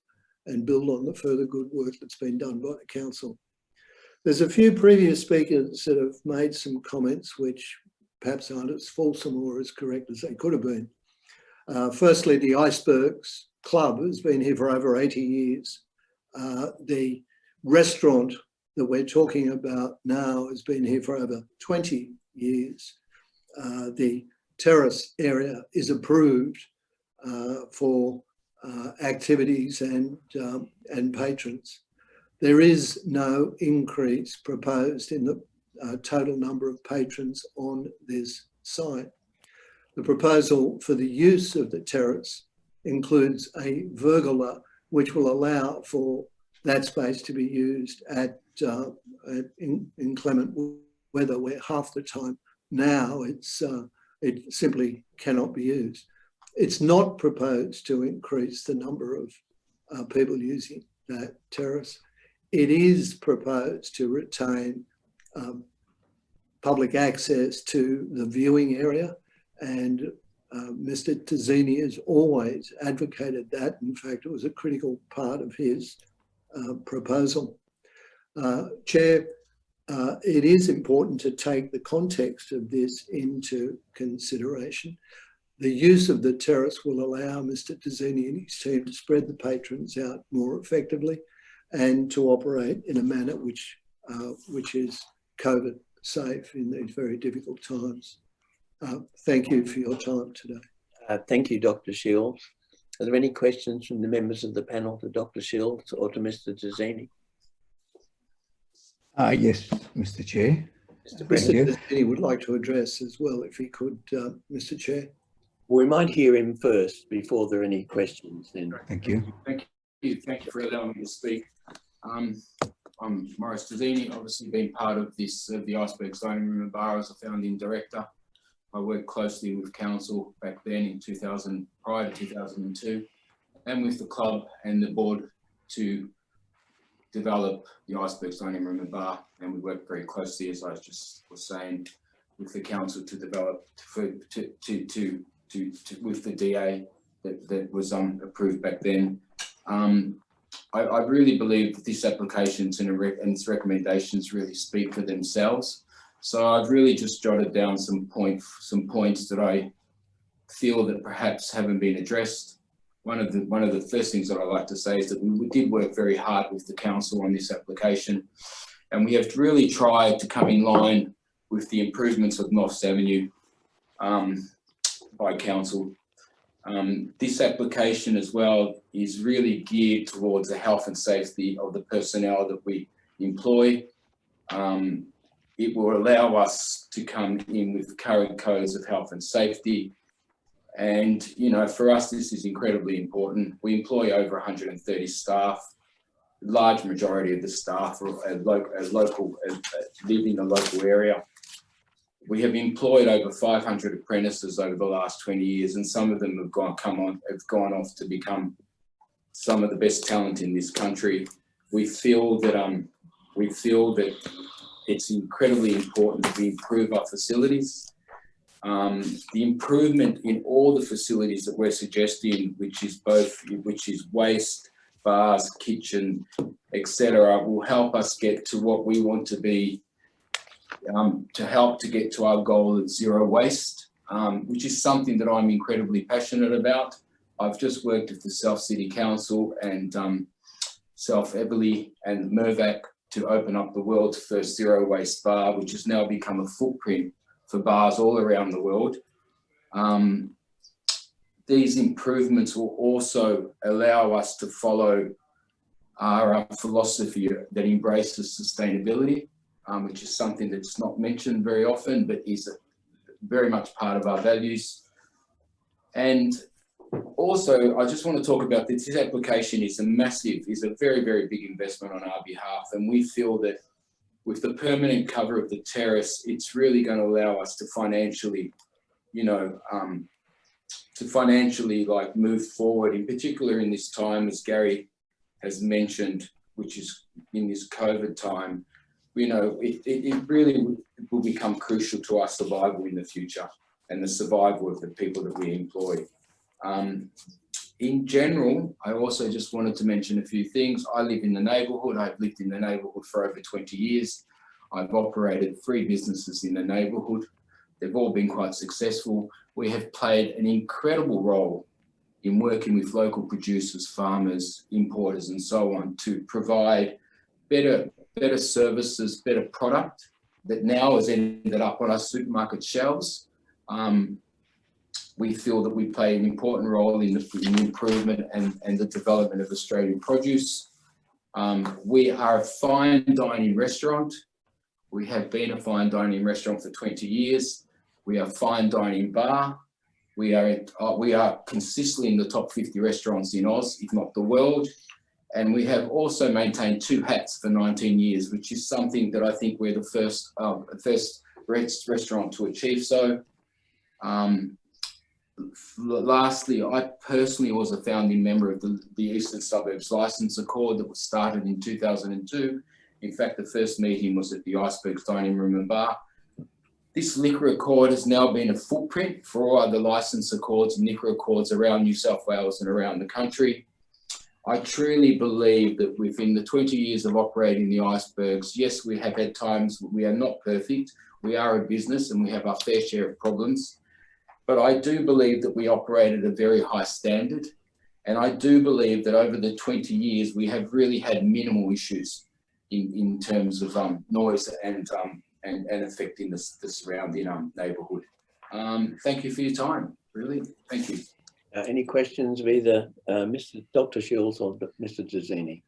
P: and build on the further good work that's been done by the council. There's a few previous speakers that have made some comments which perhaps aren't as fulsome or as correct as they could have been. Firstly, the Icebergs Club has been here for over 80 years. The restaurant that we're talking about now has been here for over 20 years. The terrace area is approved for activities and patrons. There is no increase proposed in the total number of patrons on this site. The proposal for the use of the terrace includes a pergola, which will allow for that space to be used at inclement weather, where half the time now it simply cannot be used. It's not proposed to increase the number of people using that terrace. It is proposed to retain public access to the viewing area, and Mr. Tazzini has always advocated that. In fact, it was a critical part of his proposal. Chair, it is important to take the context of this into consideration. The use of the terrace will allow Mr. Tazzini and his team to spread the patrons out more effectively and to operate in a manner which is COVID safe in these very difficult times. Thank you for your time today.
A: Thank you, Dr. Shields. Are there any questions from the members of the panel to Dr. Shields or to Mr. Tazzini?
C: Yes, Mr. Chair.
P: Mr. Tazzini would like to address as well, if he could, Mr. Chair.
A: We might hear him first before there are any questions then.
C: Thank you.
Q: Thank you for allowing me to speak. I'm Maurice Tazzini, obviously been part of this, the Iceberg Dining Room and Bar as a founding director. I worked closely with council back then in prior to 2002, and with the club and the board to develop the Iceberg Dining Room and Bar. And we worked very closely, as I just was saying, with the council to develop with the DA that was approved back then. I really believe that this application and its recommendations really speak for themselves. So I've really just jotted down some points that I feel that perhaps haven't been addressed. One of the first things that I like to say is that we did work very hard with the council on this application, and we have really tried to come in line with the improvements of North Avenue by council. This application as well is really geared towards the health and safety of the personnel that we employ. It will allow us to come in with current codes of health and safety. And, you know, for us, this is incredibly important. We employ over 130 staff. The large majority of the staff are live in the local area. We have employed over 500 apprentices over the last 20 years, and some of them have gone off to become some of the best talent in this country. We feel that it's incredibly important that we improve our facilities. The improvement in all the facilities that we're suggesting, which is waste, bars, kitchen, etc., will help us get to what we want to be, to get to our goal of zero waste, which is something that I'm incredibly passionate about. I've just worked with the South City Council and South Waverley and Mirvac to open up the world's first zero waste bar, which has now become a footprint for bars all around the world. These improvements will also allow us to follow our philosophy that embraces sustainability, which is something that's not mentioned very often, but is very much part of our values. And also, I just want to talk about this. This application is a very, very big investment on our behalf. And we feel that with the permanent cover of the terrace, it's really going to allow us to financially, like move forward, in particular in this time, as Gary has mentioned, which is in this COVID time. It really will become crucial to our survival in the future and the survival of the people that we employ. In general, I also just wanted to mention a few things. I live in the neighbourhood. I've lived in the neighbourhood for over 20 years. I've operated 3 businesses in the neighbourhood. They've all been quite successful. We have played an incredible role in working with local producers, farmers, importers, and so on to provide better services, better product that now has ended up on our supermarket shelves. we feel that we play an important role in the improvement and the development of Australian produce. We are a fine dining restaurant. We have been a fine dining restaurant for 20 years. We are a fine dining bar. We are consistently in the top 50 restaurants in Oz, if not the world. And we have also maintained 2 hats for 19 years, which is something that I think we're the first restaurant to achieve so. Lastly, I personally was a founding member of the Eastern Suburbs Licence Accord that was started in 2002. In fact, the first meeting was at the Icebergs Dining Room and Bar. This liquor accord has now been a footprint for all other licence accords and liquor accords around New South Wales and around the country. I truly believe that within the 20 years of operating the Icebergs, yes, we have had times we are not perfect. We are a business and we have our fair share of problems. But I do believe that we operate at a very high standard. And I do believe that over the 20 years, we have really had minimal issues in terms of noise and affecting the surrounding neighbourhood. Thank you for your time, really. Thank you.
A: Any questions of either Dr. Shields or Mr. Tazzini?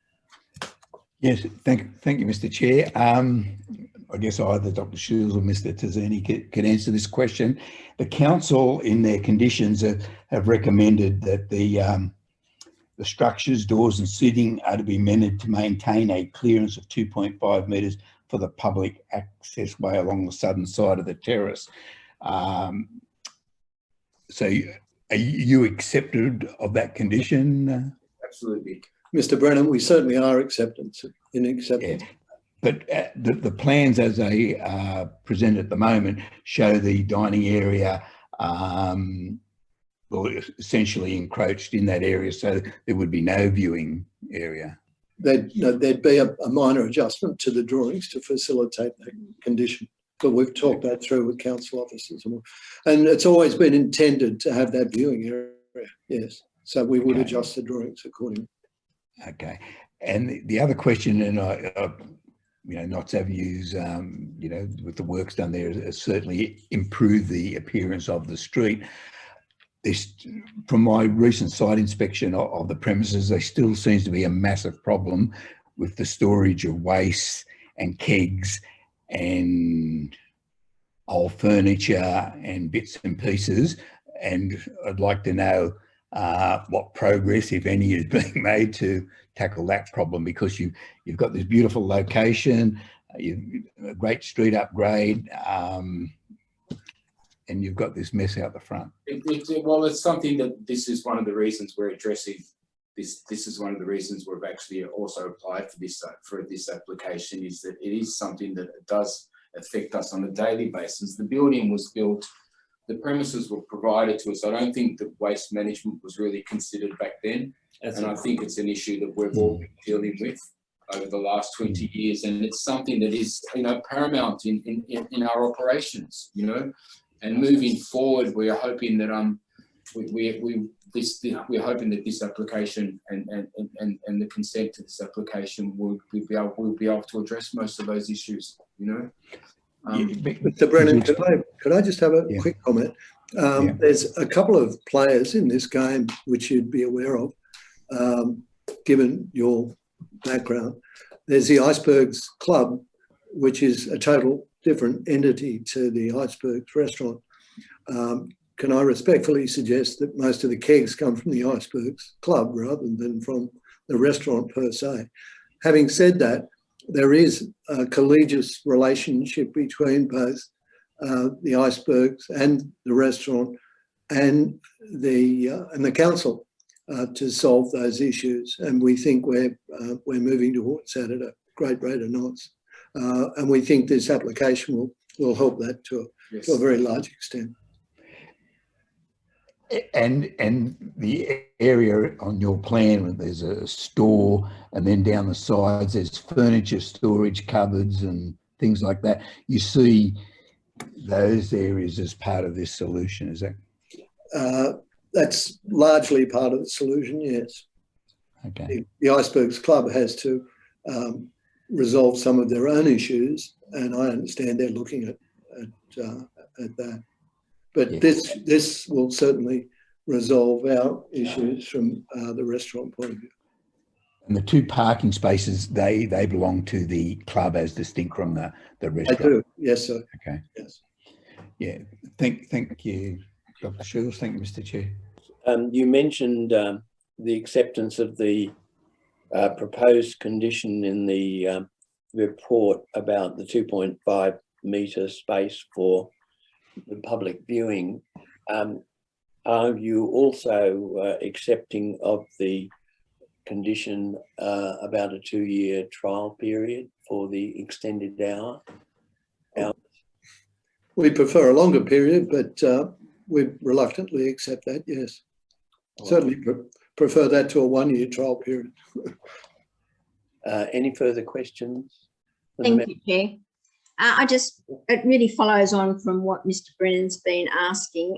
C: Yes, thank you, Mr. Chair. I guess either Dr. Shields or Mr. Tazzini can answer this question. The council, in their conditions, have recommended that the structures, doors and seating are to be amended to maintain a clearance of 2.5 metres for the public access way along the southern side of the terrace. So are you accepted of that condition?
Q: Absolutely.
P: Mr. Brennan, we certainly are in acceptance. Yeah.
C: But the plans as they are presented at the moment show the dining area essentially encroached in that area, so there would be no viewing area.
P: There'd be a minor adjustment to the drawings to facilitate that condition, but we've talked that through with council officers, and it's always been intended to have that viewing area. Yes, so we would adjust the drawings accordingly.
C: Okay, and the other question, and Knott's Avenues, with the works done there, has certainly improved the appearance of the street. From my recent site inspection of the premises, there still seems to be a massive problem with the storage of waste and kegs and old furniture and bits and pieces. And I'd like to know what progress, if any, is being made to tackle that problem, because you've got this beautiful location, a great street upgrade, and you've got this mess out the front.
Q: Well, it's something that this is one of the reasons we're addressing. This is one of the reasons we've actually also applied for this application, is that it is something that does affect us on a daily basis. The building was built, the premises were provided to us. I don't think that waste management was really considered back then. And I think it's an issue that we've all been dealing with over the last 20 years. And it's something that is, paramount in our operations, And moving forward, we are hoping that we're hoping that this application and the consent to this application will be able to address most of those issues.
P: Mr. Brennan, could I just have a quick comment? There's a couple of players in this game which you'd be aware of, given your background. There's the Icebergs Club, which is a total different entity to the Icebergs restaurant. Can I respectfully suggest that most of the kegs come from the Icebergs Club rather than from the restaurant per se? Having said that, there is a collegiate relationship between both the Icebergs and the restaurant and the council to solve those issues, and we think we're moving towards that at a great rate of knots, and we think this application will help that to a very large extent.
C: And the area on your plan, there's a store, and then down the sides there's furniture storage, cupboards and things like that. You see those areas as part of this solution, is that?
P: That's largely part of the solution, yes.
C: Okay.
P: The Icebergs Club has to resolve some of their own issues, and I understand they're looking at that. But
C: Yes.
P: this will certainly resolve our issues from the restaurant point of view.
C: And the 2 parking spaces, they belong to the club as distinct from the restaurant.
P: I do, yes, sir.
C: Okay.
P: Yes.
C: Yeah. Thank you, Dr. Shields. Thank you, Mr. Chair.
A: You mentioned the acceptance of the proposed condition in the report about the 2.5 metre space for the public viewing. Are you also accepting of the condition about a 2-year trial period for the extended hour?
P: We prefer a longer period, but we reluctantly accept that, yes. Certainly prefer that to a 1-year trial period.
A: Any further questions?
D: Thank you, Chair. It really follows on from what Mr. Brennan's been asking.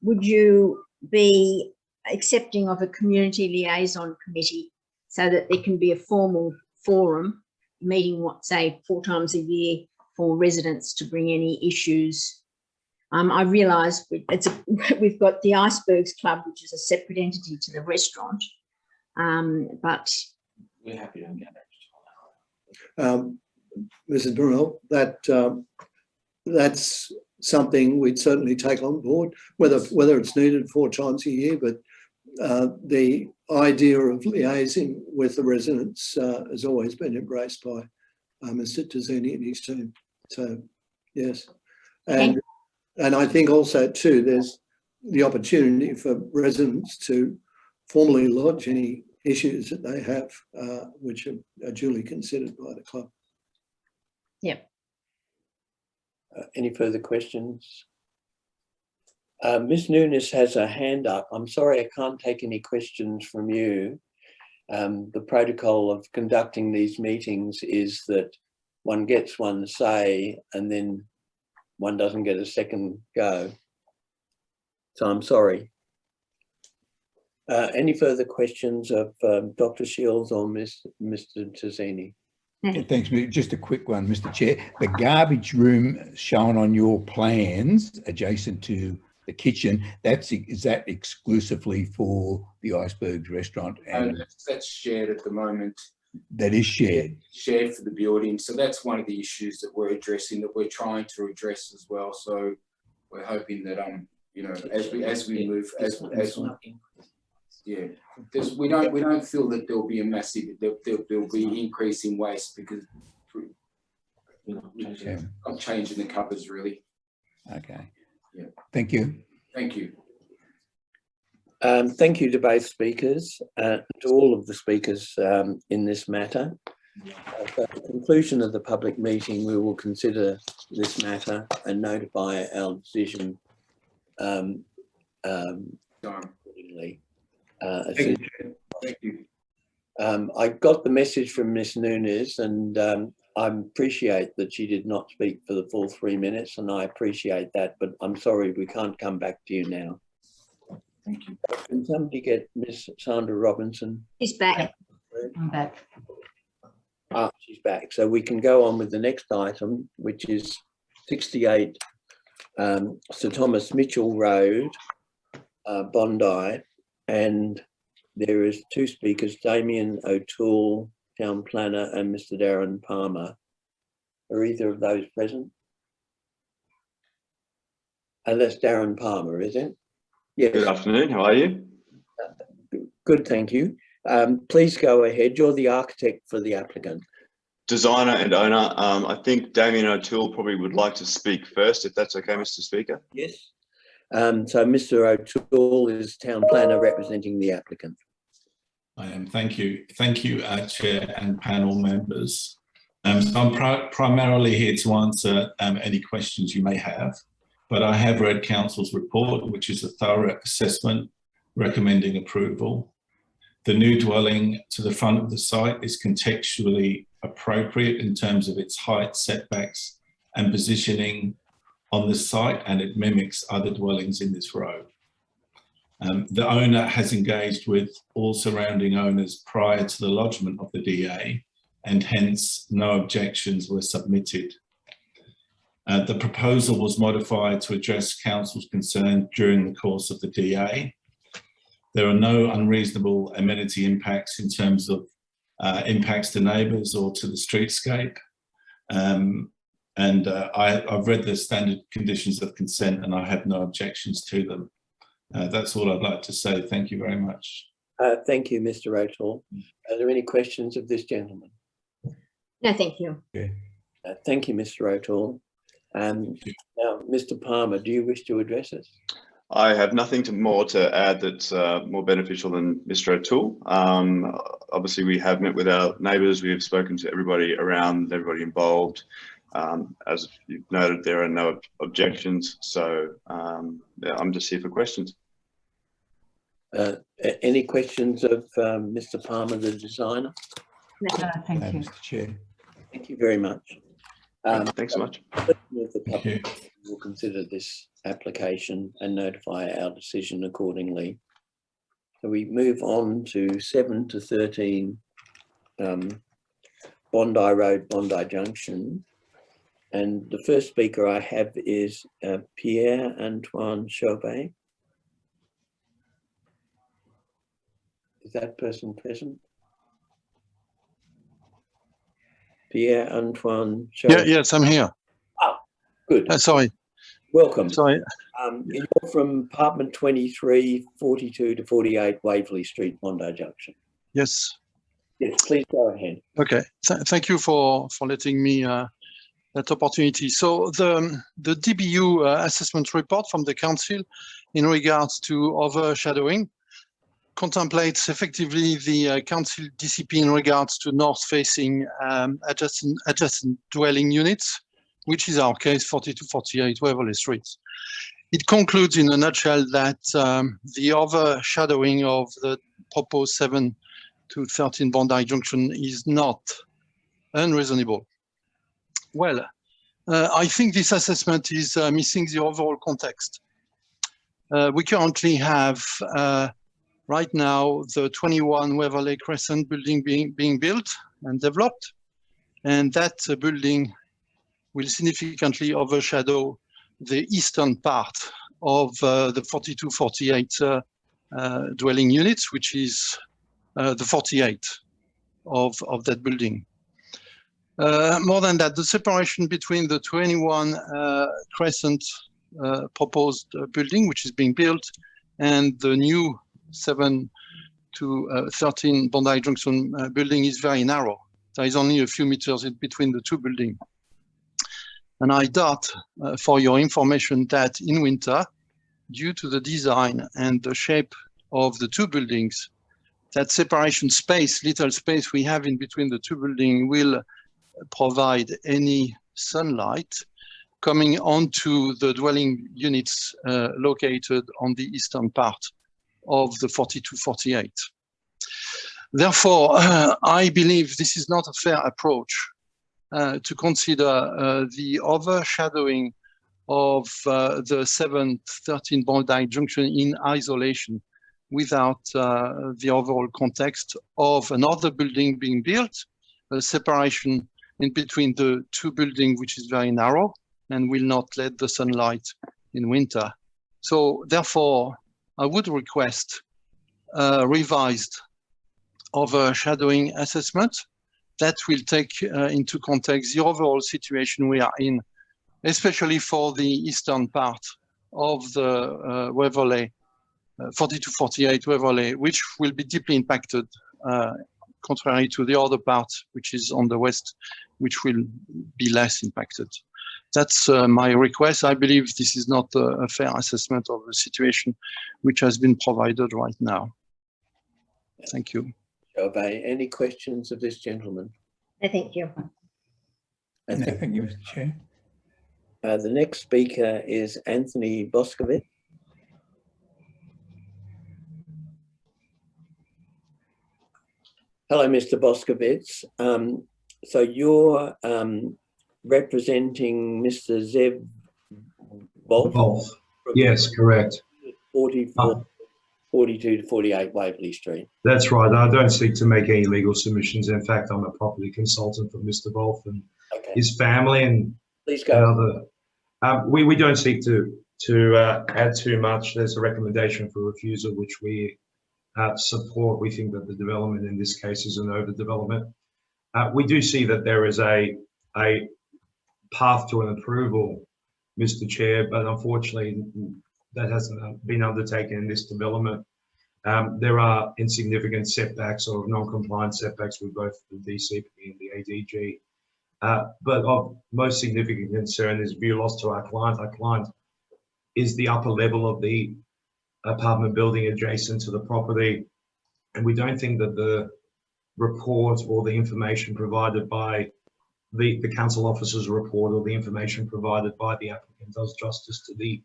D: Would you be accepting of a community liaison committee so that there can be a formal forum meeting, say 4 times a year for residents to bring any issues? I realise we've got the Icebergs Club, which is a separate entity to the restaurant, but
Q: we're happy to engage.
P: Mrs. Beryl, that's something we'd certainly take on board, whether it's needed 4 times a year, but the idea of liaising with the residents has always been embraced by Mr. Tazzini and his team. So, yes. And I think also too, there's the opportunity for residents to formally lodge any issues that they have, which are duly considered by the club.
D: Yep.
A: Any further questions? Ms. Nunes has a hand up. I'm sorry, I can't take any questions from you. The protocol of conducting these meetings is that one gets one say and then one doesn't get a second go. So I'm sorry. Any further questions of Dr. Shields or Mr. Tazzini?
C: Yeah, thanks. Just a quick one, Mr. Chair. The garbage room shown on your plans adjacent to the kitchen, is that exclusively for the Icebergs restaurant? And
Q: that's shared at the moment.
C: That is shared.
Q: Shared for the building. So that's one of the issues that we're addressing, that we're trying to address as well. So we're hoping that you know, as we move, yeah, we don't feel that there'll be a massive there'll be increase in waste because I'm changing the covers really.
C: Okay.
Q: Yeah.
C: Thank you.
Q: Thank you.
A: Thank you to both speakers, to all of the speakers in this matter. At the conclusion of the public meeting, we will consider this matter and notify our decision accordingly.
Q: Thank you.
A: I got the message from Ms. Nunes, and I appreciate that she did not speak for the full 3 minutes, and I appreciate that, but I'm sorry we can't come back to you now.
Q: Thank you.
A: Can somebody get Miss Sandra Robinson?
D: She's back.
B: I'm back.
A: Ah, she's back. So we can go on with the next item, which is 68 Sir Thomas Mitchell Road, Bondi, and there is 2 speakers, Damien O'Toole, Town Planner, and Mr. Darren Palmer. Are either of those present? And that's Darren Palmer, is it? Yes.
R: Good afternoon, how are you?
A: Good, thank you. Please go ahead. You're the architect for the applicant.
R: Designer and owner. I think Damien O'Toole probably would like to speak first, if that's okay, Mr. Speaker.
A: Yes. So Mr. O'Toole is Town Planner representing the applicant.
S: I am. Thank you. Thank you, Chair and panel members. So I'm primarily here to answer any questions you may have, but I have read Council's report, which is a thorough assessment recommending approval. The new dwelling to the front of the site is contextually appropriate in terms of its height, setbacks, and positioning on the site, and it mimics other dwellings in this road. The owner has engaged with all surrounding owners prior to the lodgement of the DA, and hence no objections were submitted. The proposal was modified to address council's concern during the course of the DA. There are no unreasonable amenity impacts in terms of impacts to neighbours or to the streetscape. I've read the standard conditions of consent and I have no objections to them. That's all I'd like to say. Thank you very much.
A: Thank you, Mr. O'Toole. Are there any questions of this gentleman?
D: No, thank you.
C: Okay.
A: Thank you, Mr. O'Toole. Now, Mr. Palmer, do you wish to address us?
R: I have nothing more to add that's more beneficial than Mr. O'Toole. Obviously, we have met with our neighbours. We have spoken to everybody around, everybody involved. As you've noted, there are no objections. So yeah, I'm just here for questions.
A: Any questions of Mr. Palmer, the designer?
B: No, thank you.
C: Mr. Chair.
A: Thank you very much.
R: Thanks so much.
A: The public will consider this application and notify our decision accordingly. So we move on to 7 to 13 Bondi Road, Bondi Junction. And the first speaker I have is Pierre-Antoine Chauvet. Is that person present? Pierre-Antoine Chauvet.
T: Yes, I'm here.
A: Oh, good.
T: Sorry.
A: Welcome.
T: Sorry.
A: You're from apartment 23, 42 to 48 Waverley Street, Bondi Junction.
T: Yes.
A: Yes, please go ahead.
T: Okay. Thank you for letting me that opportunity. So the DBU assessment report from the council in regards to overshadowing contemplates effectively the council DCP in regards to north-facing adjacent dwelling units, which is our case, 42-48 Waverley Street. It concludes in a nutshell that the overshadowing of the proposed 7 to 13 Bondi Junction is not unreasonable. Well, I think this assessment is missing the overall context. We currently have right now the 21 Waverley Crescent building being built and developed, and that building will significantly overshadow the eastern part of the 42-48 dwelling units, which is the 48 of that building. More than that, the separation between the 21 Crescent proposed building, which is being built, and the new 7 to 13 Bondi Junction building is very narrow. There is only a few meters in between the two buildings. And I doubt, for your information, that in winter, due to the design and the shape of the two buildings, that separation space, little space we have in between the two buildings, will provide any sunlight coming onto the dwelling units located on the eastern part of the 42-48. Therefore, I believe this is not a fair approach to consider the overshadowing of the 7-13 Bondi Junction in isolation without the overall context of another building being built, a separation in between the two buildings, which is very narrow and will not let the sunlight in winter. So therefore, I would request a revised overshadowing assessment that will take into context the overall situation we are in, especially for the eastern part of the Waverley, 42-48 Waverley, which will be deeply impacted, contrary to the other part, which is on the west, which will be less impacted. That's my request. I believe this is not a fair assessment of the situation which has been provided right now. Thank you.
A: Any questions of this gentleman?
D: No, thank you.
C: Thank you, Mr. Chair.
A: The next speaker is Anthony Boscovich. Hello, Mr. Boscovich. So you're representing Mr. Zev Wolf?
U: Yes, correct.
A: 42 to 48 Waverley Street.
U: That's right. I don't seek to make any legal submissions. In fact, I'm a property consultant for Mr. Wolf and his family. And
A: please go.
U: We don't seek to add too much. There's a recommendation for refusal, which we support. We think that the development in this case is an overdevelopment. We do see that there is a path to an approval, Mr. Chair, but unfortunately that hasn't been undertaken in this development. There are insignificant setbacks or non-compliant setbacks with both the DCP and the ADG. But of most significant concern is view loss to our client. Our client is the upper level of the apartment building adjacent to the property. And we don't think that the report or the information provided by the council officer's report or the information provided by the applicant does justice to the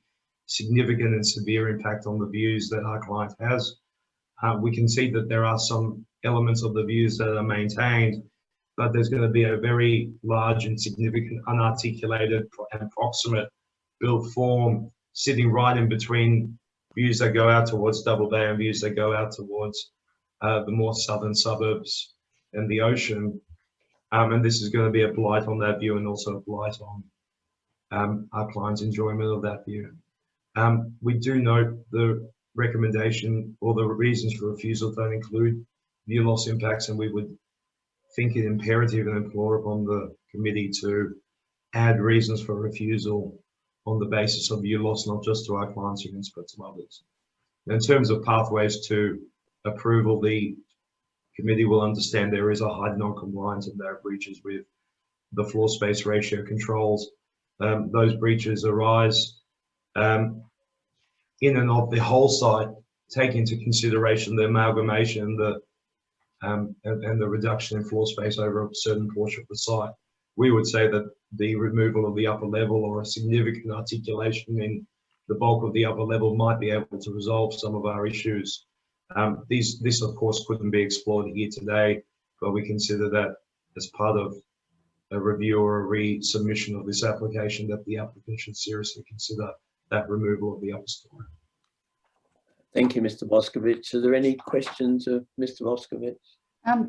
U: significant and severe impact on the views that our client has. We can see that there are some elements of the views that are maintained, but there's going to be a very large and significant unarticulated and proximate built form sitting right in between views that go out towards Double Bay and views that go out towards the more southern suburbs and the ocean. And this is going to be a blight on that view and also a blight on our client's enjoyment of that view. We do note the recommendation or the reasons for refusal don't include view loss impacts, and we would think it imperative and implore upon the committee to add reasons for refusal on the basis of view loss, not just to our clients' units, but to others. In terms of pathways to approval, the committee will understand there is a high non-compliance and there are breaches with the floor space ratio controls. Those breaches arise in and of the whole site, take into consideration the amalgamation and the reduction in floor space over a certain portion of the site. We would say that the removal of the upper level or a significant articulation in the bulk of the upper level might be able to resolve some of our issues. This of course couldn't be explored here today, but we consider that as part of a review or a resubmission of this application, that the applicant should seriously consider that removal of the upper story.
A: Thank you, Mr. Boscovich. Are there any questions of Mr. Boscovich?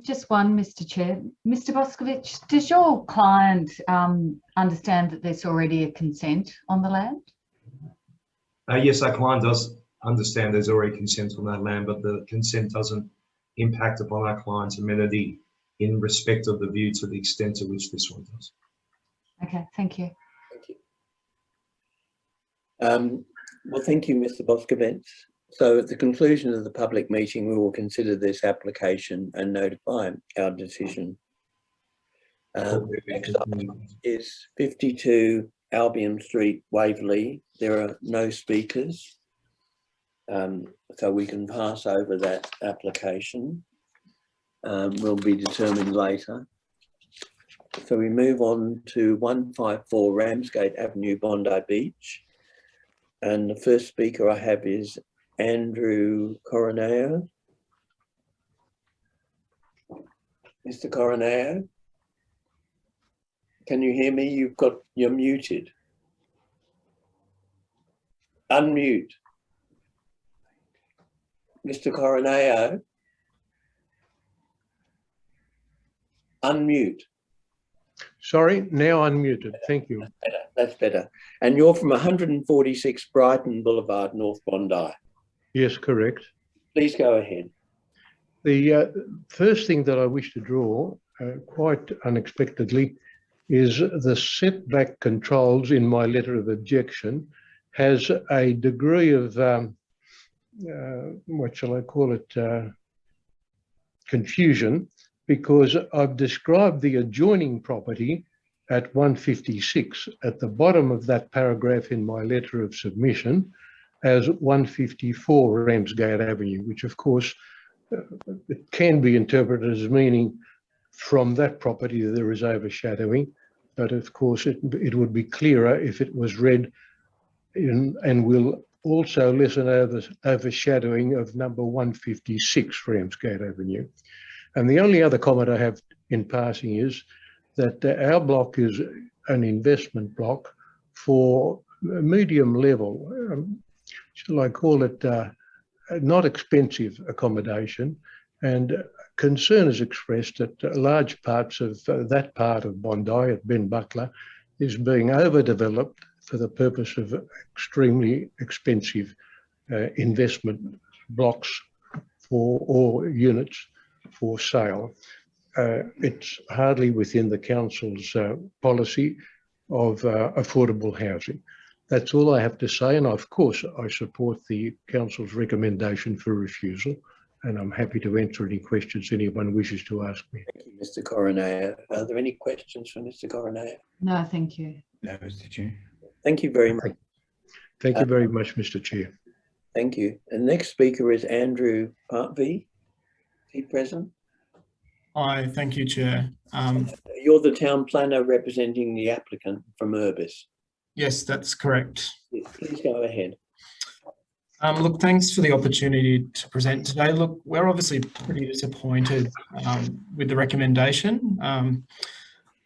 B: Just one, Mr. Chair. Mr. Boscovich, does your client understand that there's already a consent on the land?
U: Yes, our client does understand there's already consent on that land, but the consent doesn't impact upon our client's amenity in respect of the view to the extent to which this one does.
B: Okay, thank you.
A: Thank you. Well, thank you, Mr. Boscovich. So at the conclusion of the public meeting, we will consider this application and notify our decision. Next up is 52 Albion Street, Waverley. There are no speakers, so we can pass over that application. Will be determined later. So we move on to 154 Ramsgate Avenue, Bondi Beach. And the first speaker I have is Andrew Coroneo. Mr. Coroneo, can you hear me? You're muted. Unmute. Mr. Coroneo, unmute.
E: Sorry, now unmuted. Thank you.
A: That's better. And you're from 146 Brighton Boulevard, North Bondi.
E: Yes, correct.
A: Please go ahead.
E: The first thing that I wish to draw, quite unexpectedly, is the setback controls in my letter of objection has a degree of, what shall I call it, confusion, because I've described the adjoining property at 156 at the bottom of that paragraph in my letter of submission as 154 Ramsgate Avenue, which of course it can be interpreted as meaning from that property there is overshadowing, but of course it would be clearer if it was read in, and will also lessen overshadowing of number 156 Ramsgate Avenue. And the only other comment I have in passing is that our block is an investment block for medium level, shall I call it, not expensive accommodation, and concern is expressed that large parts of that part of Bondi at Ben Butler is being overdeveloped for the purpose of extremely expensive investment blocks or units for sale. It's hardly within the council's policy of affordable housing. That's all I have to say, and of course I support the council's recommendation for refusal, and I'm happy to answer any questions anyone wishes to ask me.
A: Thank you, Mr. Coroner. Are there any questions for Mr. Coroner?
B: No, thank you.
C: No, Mr. Chair.
A: Thank you very much.
E: Thank you very much, Mr. Chair.
A: Thank you. The next speaker is Andrew Partvee. Is he present?
F: Hi, thank you, Chair.
A: You're the town planner representing the applicant from Urbis.
F: Yes, that's correct.
A: Please go ahead.
F: Look, thanks for the opportunity to present today. Look, we're obviously pretty disappointed with the recommendation.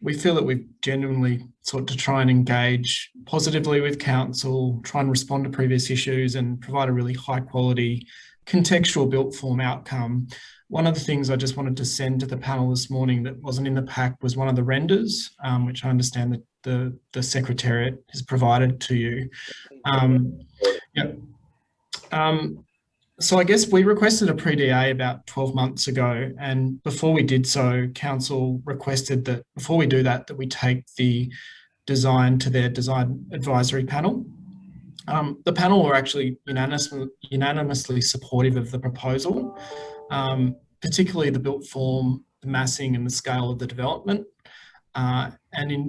F: We feel that we've genuinely sought to try and engage positively with council, try and respond to previous issues and provide a really high quality contextual built form outcome. One of the things I just wanted to send to the panel this morning that wasn't in the pack was one of the renders, which I understand that the Secretariat has provided to you. So I guess we requested a pre-DA about 12 months ago, and before we did so, council requested that before we do that, that we take the design to their design advisory panel. The panel were actually unanimously supportive of the proposal, particularly the built form, the massing and the scale of the development.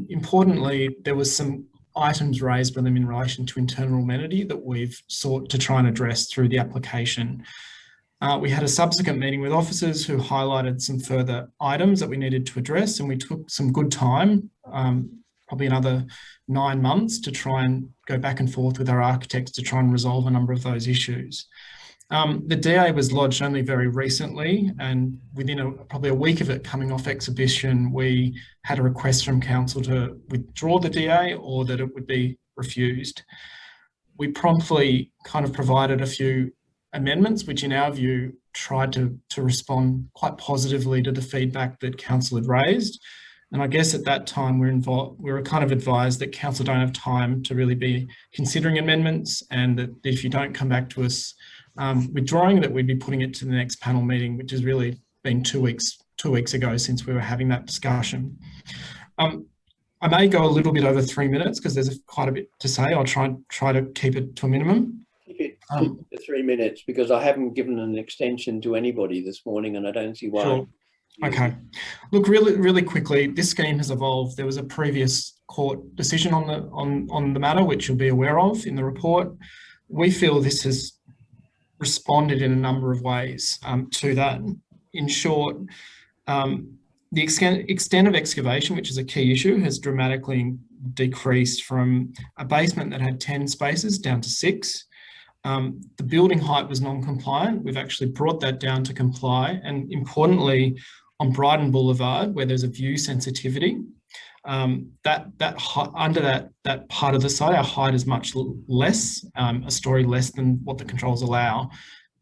F: Importantly, there was some items raised by them in relation to internal amenity that we've sought to try and address through the application. We had a subsequent meeting with officers who highlighted some further items that we needed to address, and we took some good time, probably another 9 months, to try and go back and forth with our architects to try and resolve a number of those issues. The DA was lodged only very recently, and within probably a week of it coming off exhibition, we had a request from council to withdraw the DA or that it would be refused. We promptly kind of provided a few amendments, which in our view tried to respond quite positively to the feedback that council had raised. And I guess at that time we were kind of advised that council don't have time to really be considering amendments, and that if you don't come back to us withdrawing, that we'd be putting it to the next panel meeting, which has really been 2 weeks ago since we were having that discussion. I may go a little bit over 3 minutes because there's quite a bit to say. I'll try to keep it to a minimum.
A: Keep it to 3 minutes because I haven't given an extension to anybody this morning, and I don't see why.
F: Sure. Okay. Look, really quickly, this scheme has evolved. There was a previous court decision on the matter, which you'll be aware of in the report. We feel this has responded in a number of ways to that. In short, the extent of excavation, which is a key issue, has dramatically decreased from a basement that had 10 spaces down to 6. The building height was non-compliant. We've actually brought that down to comply. And importantly, on Brighton Boulevard, where there's a view sensitivity, under that part of the site, our height is much less, a story less than what the controls allow.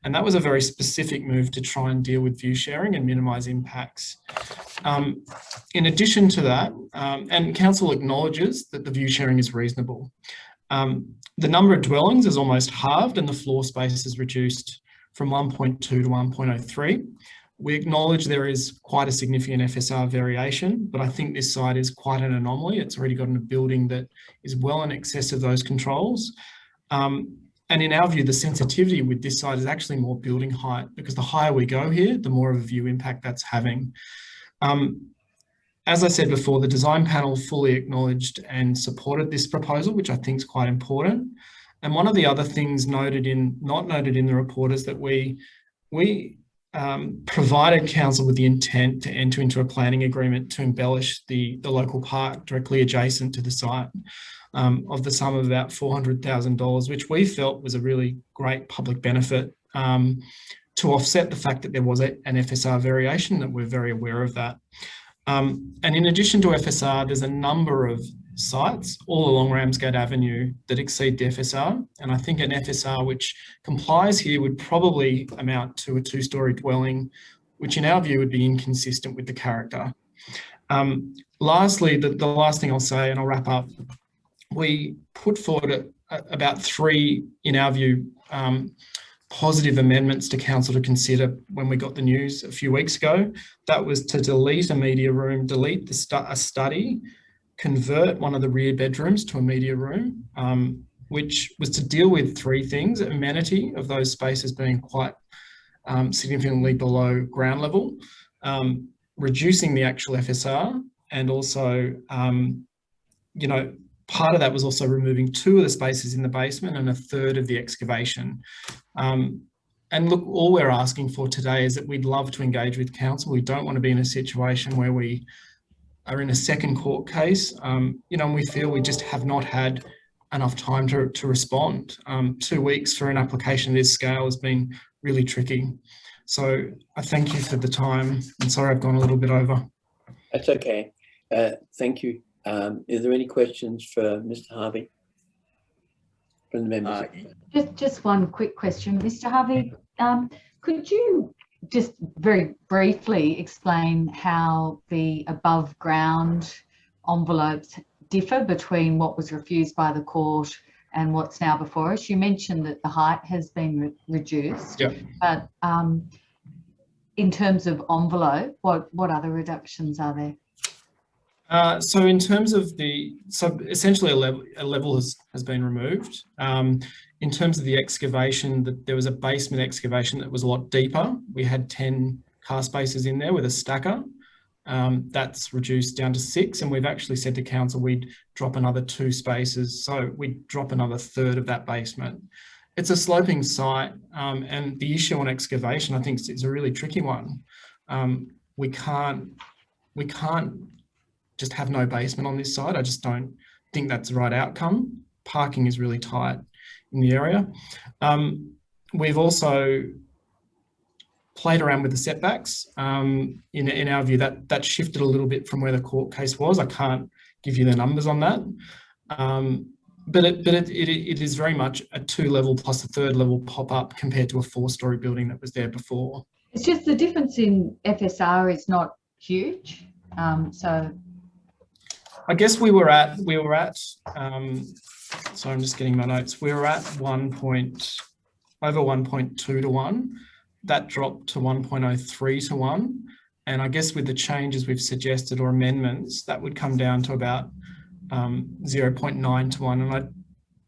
F: And that was a very specific move to try and deal with view sharing and minimise impacts. In addition to that, and council acknowledges that the view sharing is reasonable. The number of dwellings is almost halved and the floor space is reduced from 1.2 to 1.03. We acknowledge there is quite a significant FSR variation, but I think this site is quite an anomaly. It's already got a building that is well in excess of those controls. And in our view, the sensitivity with this site is actually more building height, because the higher we go here, the more of a view impact that's having. As I said before, the design panel fully acknowledged and supported this proposal, which I think is quite important. And one of the other things not noted in the report is that we provided council with the intent to enter into a planning agreement to embellish the local park directly adjacent to the site of the sum of about $400,000, which we felt was a really great public benefit to offset the fact that there was an FSR variation, that we're very aware of that. And in addition to FSR, there's a number of sites all along Ramsgate Avenue that exceed the FSR. And I think an FSR which complies here would probably amount to a 2-storey dwelling, which in our view would be inconsistent with the character. Lastly, the last thing I'll say, and I'll wrap up, we put forward about 3, in our view, positive amendments to council to consider when we got the news a few weeks ago. That was to delete a media room, delete a study, convert one of the rear bedrooms to a media room, which was to deal with 3 things: amenity of those spaces being quite significantly below ground level, reducing the actual FSR, and also, you know, part of that was also removing 2 of the spaces in the basement and a 1/3 of the excavation. And look, all we're asking for today is that we'd love to engage with council. We don't want to be in a situation where we are in a second court case, you know, and we feel we just have not had enough time to respond. 2 weeks for an application of this scale has been really tricky. So I thank you for the time, and sorry I've gone a little bit over.
A: That's okay. Thank you. Is there any questions for Mr. Harvey from the members?
B: Just one quick question, Mr. Harvey. Could you just very briefly explain how the above ground envelopes differ between what was refused by the court and what's now before us? You mentioned that the height has been reduced,
F: yep.
B: But in terms of envelope, what other reductions are there?
F: So in terms of so essentially a level has been removed. In terms of the excavation, there was a basement excavation that was a lot deeper. We had 10 car spaces in there with a stacker. That's reduced down to 6, and we've actually said to council we'd drop another 2 spaces. So we'd drop another 1/3 of that basement. It's a sloping site, and the issue on excavation, I think, is a really tricky one. We can't just have no basement on this site. I just don't think that's the right outcome. Parking is really tight in the area. We've also played around with the setbacks. In our view, that shifted a little bit from where the court case was. I can't give you the numbers on that. But it is very much a 2-level plus a 3rd level pop-up compared to a 4-story building that was there before.
B: It's just the difference in FSR is not huge. So
F: I guess we were at so I'm just getting my notes. We were at over 1.2 to 1. That dropped to 1.03 to 1. And I guess with the changes we've suggested or amendments, that would come down to about 0.9 to 1. And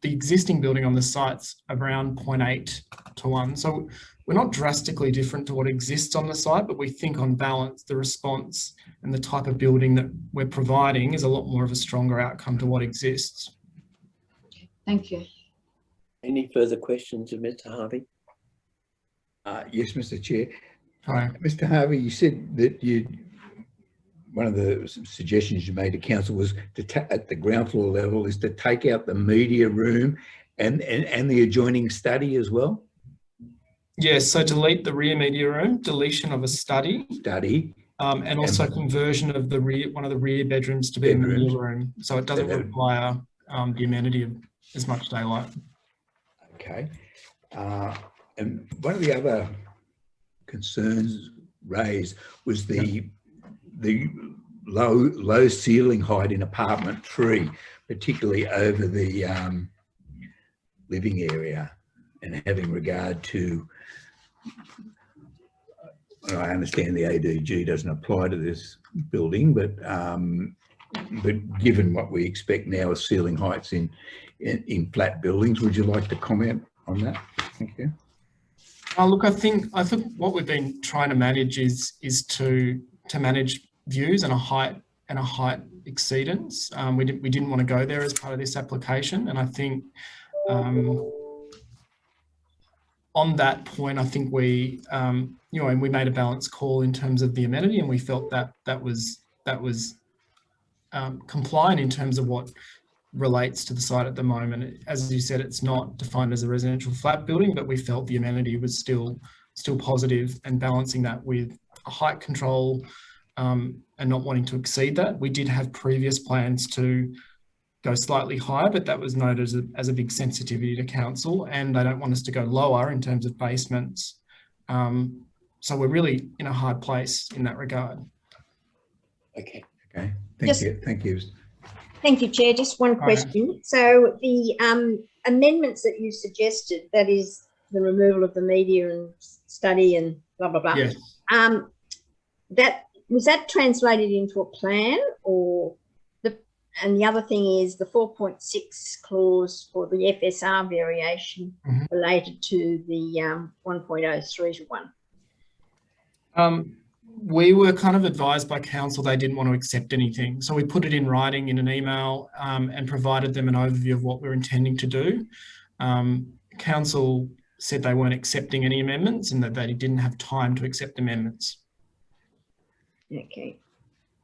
F: the existing building on the site's around 0.8 to 1. So we're not drastically different to what exists on the site, but we think on balance, the response and the type of building that we're providing is a lot more of a stronger outcome to what exists.
B: Thank you.
A: Any further questions of Mr. Harvey?
C: Yes, Mr. Chair.
F: Hi.
C: Mr. Harvey, you said that one of the suggestions you made to council was at the ground floor level is to take out the media room and the adjoining study as well?
F: Yes, so delete the rear media room, deletion of a study. And also conversion of one of the rear bedrooms to be a media room. So it doesn't require the amenity of as much daylight.
C: Okay. And one of the other concerns raised was the low ceiling height in apartment 3, particularly over the living area, and having regard to, I understand the ADG doesn't apply to this building, but given what we expect now as ceiling heights in flat buildings, would you like to comment on that? Thank you.
F: Look, I think what we've been trying to manage is to manage views and a height exceedance. We didn't want to go there as part of this application, and I think on that point, I think we we made a balanced call in terms of the amenity, and we felt that was compliant in terms of what relates to the site at the moment. As you said, it's not defined as a residential flat building, but we felt the amenity was still positive, and balancing that with a height control and not wanting to exceed that. We did have previous plans to go slightly higher, but that was noted as a big sensitivity to council, and they don't want us to go lower in terms of basements. So we're really in a hard place in that regard.
A: Okay.
C: Okay. Thank you.
D: Thank you, Chair. Just one question. So the amendments that you suggested, that is the removal of the media and study and blah, blah, blah.
F: Yes.
D: Was that translated into a plan, or and the other thing is the 4.6 clause for the FSR variation related to the 1.03 one?
F: We were kind of advised by council they didn't want to accept anything. So we put it in writing in an email and provided them an overview of what we're intending to do. Council said they weren't accepting any amendments and that they didn't have time to accept amendments.
D: Okay.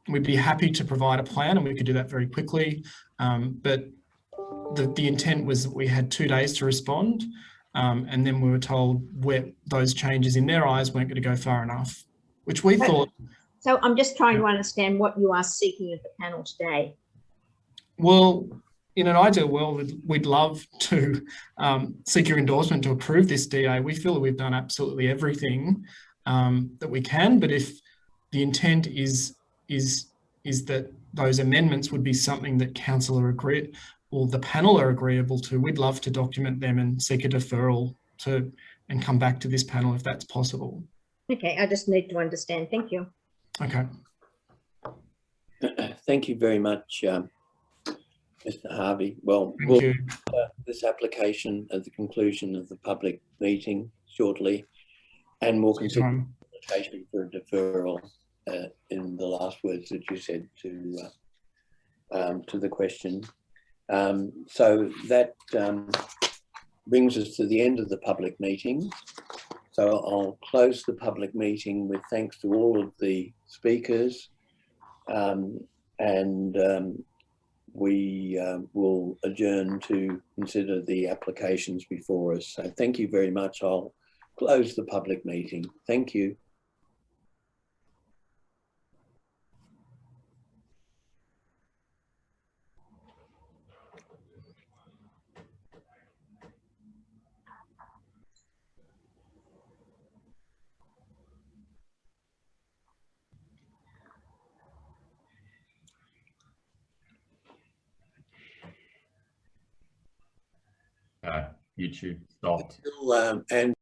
F: We'd be happy to provide a plan and we could do that very quickly. But the intent was that we had 2 days to respond. And then we were told where those changes in their eyes weren't going to go far enough, which we thought.
D: So I'm just trying to understand what you are seeking of the panel today.
F: Well, in an ideal world, we'd love to seek your endorsement to approve this DA. We feel that we've done absolutely everything that we can, but if the intent is that those amendments would be something that council are or the panel are agreeable to, we'd love to document them and seek a deferral and come back to this panel if that's possible.
D: Okay, I just need to understand. Thank you.
F: Okay.
A: Thank you very much, Mr. Harvey. Well,
F: Thank you.
A: This application at the conclusion of the public meeting shortly, and we'll consider the application for a deferral in the last words that you said to the question. So that brings us to the end of the public meeting. So I'll close the public meeting with thanks to all of the speakers, and we will adjourn to consider the applications before us. So thank you very much. I'll close the public meeting. Thank you.
H: YouTube stopped.
A: And